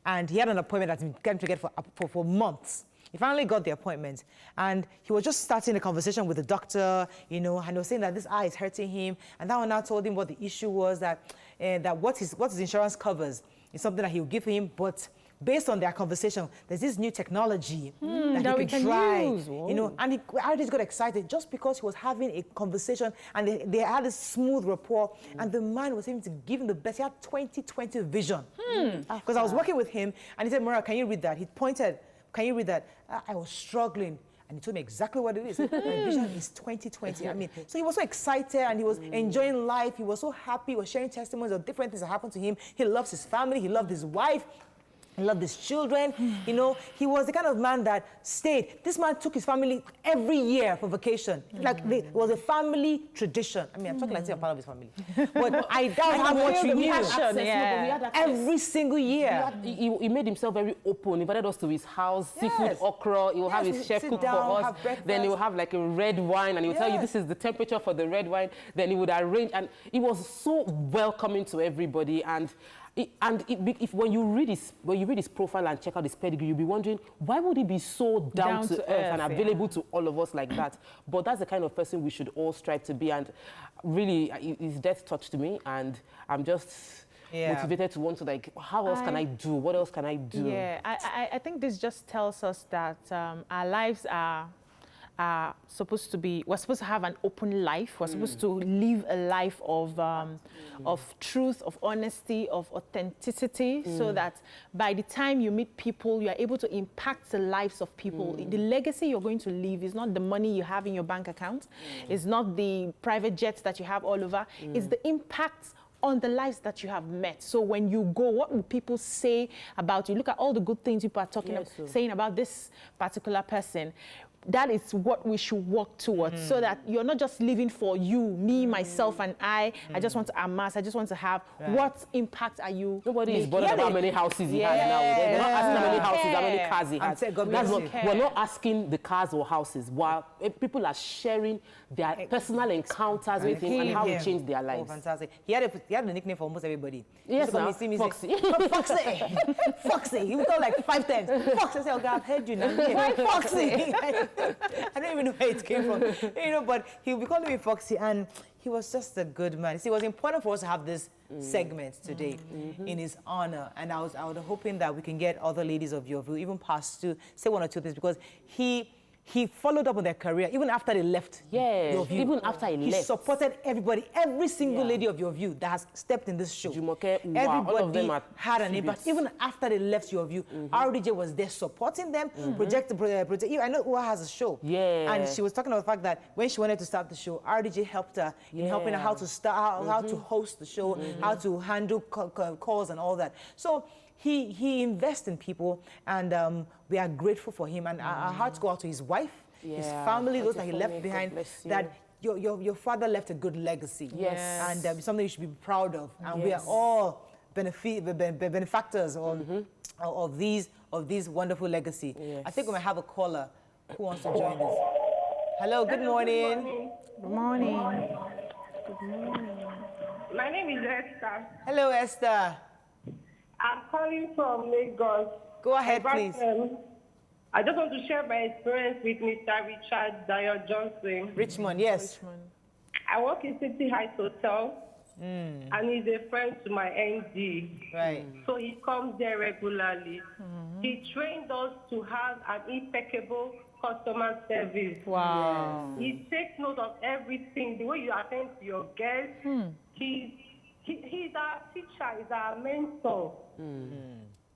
and he had an appointment that he'd been trying to get for months. He finally got the appointment and he was just starting a conversation with the doctor, you know, and he was saying that this eye is hurting him. And that one now told him what the issue was, that what his insurance covers is something that he'll give him, but based on their conversation, there's this new technology that he can try, use. You know, and I just got excited just because he was having a conversation and they had a smooth rapport, and the man was able to give him the best. He had 20/20 vision. Because I was working with him, and he said, Mara, can you read that? He pointed, can you read that? I was struggling. And he told me exactly what it is. My vision is 20/20. I mean, so he was so excited and he was enjoying life. He was so happy. He was sharing testimonies of different things that happened to him. He loves his family. He loved his wife. He loved his children. You know, he was the kind of man that stayed. This man took his family every year for vacation. Like, it was a family tradition. I mean, I'm talking like I'm part of his family. But that was how much we knew. Every single year. He made himself very open. He invited us to his house, seafood okra. He will have his chef cook for us. Then he will have like a red wine, and he will tell you this is the temperature for the red wine. Then he would arrange, and he was so welcoming to everybody. And when you read his profile and check out his pedigree, you'll be wondering, why would he be so down to earth and available to all of us like that? But that's the kind of person we should all strive to be. And really, his death touched me, and I'm just motivated to want to, like, how else can I do? What else can I do? Yeah, I think this just tells us that our lives are supposed to be, we're supposed to have an open life. We're supposed to live a life of truth, of honesty, of authenticity, so that by the time you meet people, you are able to impact the lives of people. The legacy you're going to leave is not the money you have in your bank account. It's not the private jets that you have all over. It's the impact on the lives that you have met. So when you go, what will people say about you? Look at all the good things people are talking about, saying about this particular person. That is what we should work towards, so that you're not just living for you, me, myself, and I just want to amass, I just want to have. What impact are you? Nobody is bothered about how many houses he has now. We're not asking how many houses, how many cars he has. We're not asking the cars or houses. While people are sharing their personal encounters with him and how it changed their lives. Oh, fantastic. He had a nickname for almost everybody. Yes, Foxy. Foxy. Foxy. He would call like 5 times. Foxy. I said, okay, I've heard you now. Why Foxy? I don't even know where it came from. You know, but he would be calling me Foxy, and he was just a good man. See, it was important for us to have this segment today in his honor, and I was hoping that we can get other ladies of your view, even past to say one or two things, because he he followed up on their career even after they left Your View. Even after he left. He supported everybody, every single lady of Your View that has stepped in this show. Everybody all of them had an impact. Even after they left Your View, RDJ was there supporting them, project. I know Uwa has a show. And she was talking about the fact that when she wanted to start the show, RDJ helped her in helping her how to start, how to host the show, how to handle calls and all that. So he invests in people, and we are grateful for him. And our hearts go out to his wife, his family, those that he left behind. That your father left a good legacy, and something you should be proud of. And we are all benefactors of these wonderful legacy. I think we might have a caller who wants to join us. Hello, good morning. Good morning. My name is Esther. Hello, Esther. I'm calling from Lagos. Go ahead, please. I just want to share my experience with Mr. Richard Dyer Johnson. Richmond, yes. I work in City Heights Hotel, and he's a friend to my MD. Right. So he comes there regularly. He trained us to have an impeccable customer service. Wow. He takes note of everything, the way you attend to your guests. He's our teacher, he's our mentor.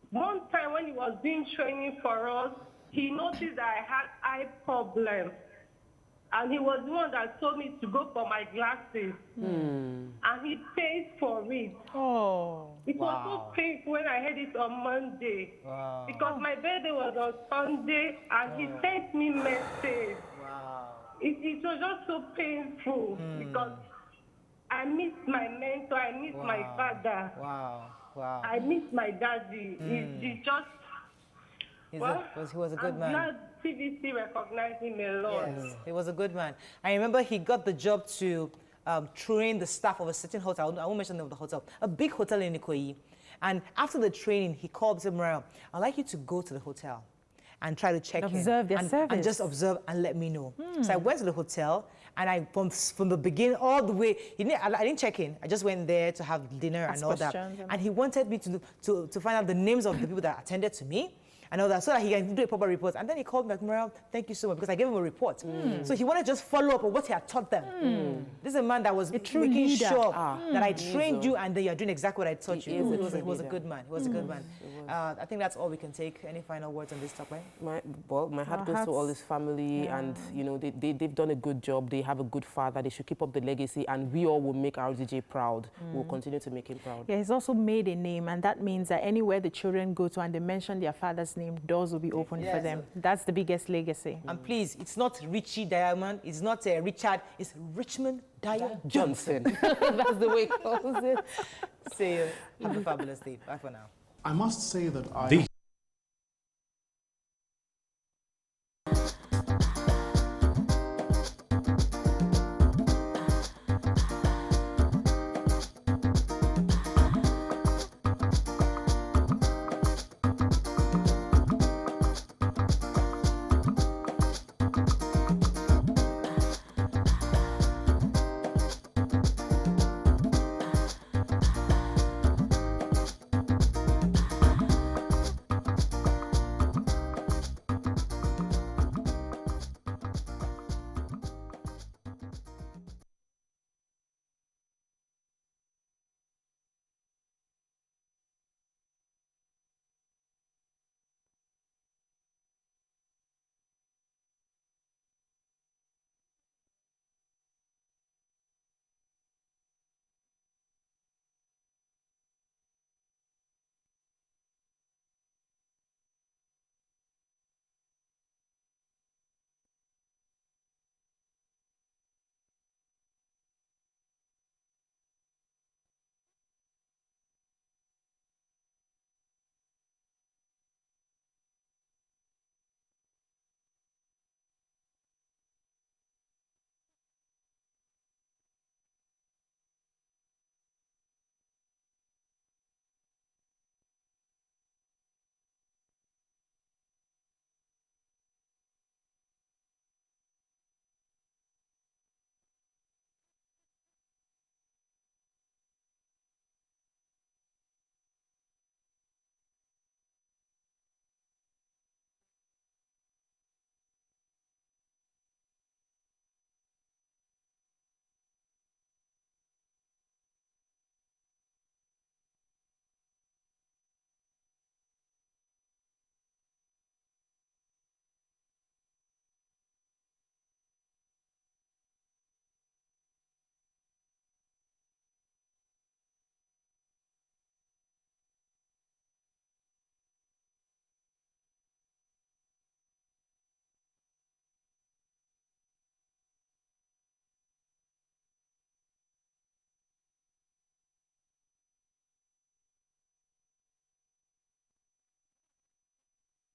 One time when he was doing training for us, he noticed that I had eye problems. And he was the one that told me to go for my glasses. And he paid for it. Oh. It was so painful when I heard it on Monday. Because my birthday was on Sunday, and he sent me message. It was just so painful because I miss my mentor, I miss my father. I miss my daddy. He just... He was a good man. I'm glad TVC recognized him a lot. Yes, he was a good man. I remember he got the job to train the staff of a certain hotel. I won't mention the name of the hotel. A big hotel in Ikoyi. And after the training, he called me and said, Mariel, I'd like you to go to the hotel and try to check observe their service. And just observe and let me know. So I went to the hotel, and from the beginning all the way, I didn't check in. I just went there to have dinner and all that. And he wanted me to find out the names of the people that attended to me and all that, so that he can do a proper report. And then he called me like, Mariel, thank you so much, because I gave him a report. So he wanted to just follow up on what he had taught them. This is a man that was making sure that I trained you and that you're doing exactly what I taught you. He was a good man. He was a good man. I think that's all we can take. Any final words on this topic? My heart goes to all his family, and they've done a good job. They have a good father. They should keep up the legacy, and we all will make RDJ proud. We'll continue to make him proud. Yeah, he's also made a name, and that means that anywhere the children go to and they mention their father's name, doors will be open for them. That's the biggest legacy. And please, it's not Richie Diamond, it's not Richard, it's Richmond Dyer Johnson. That's the way he calls it. See you. Have a fabulous day. Bye for now. I must say that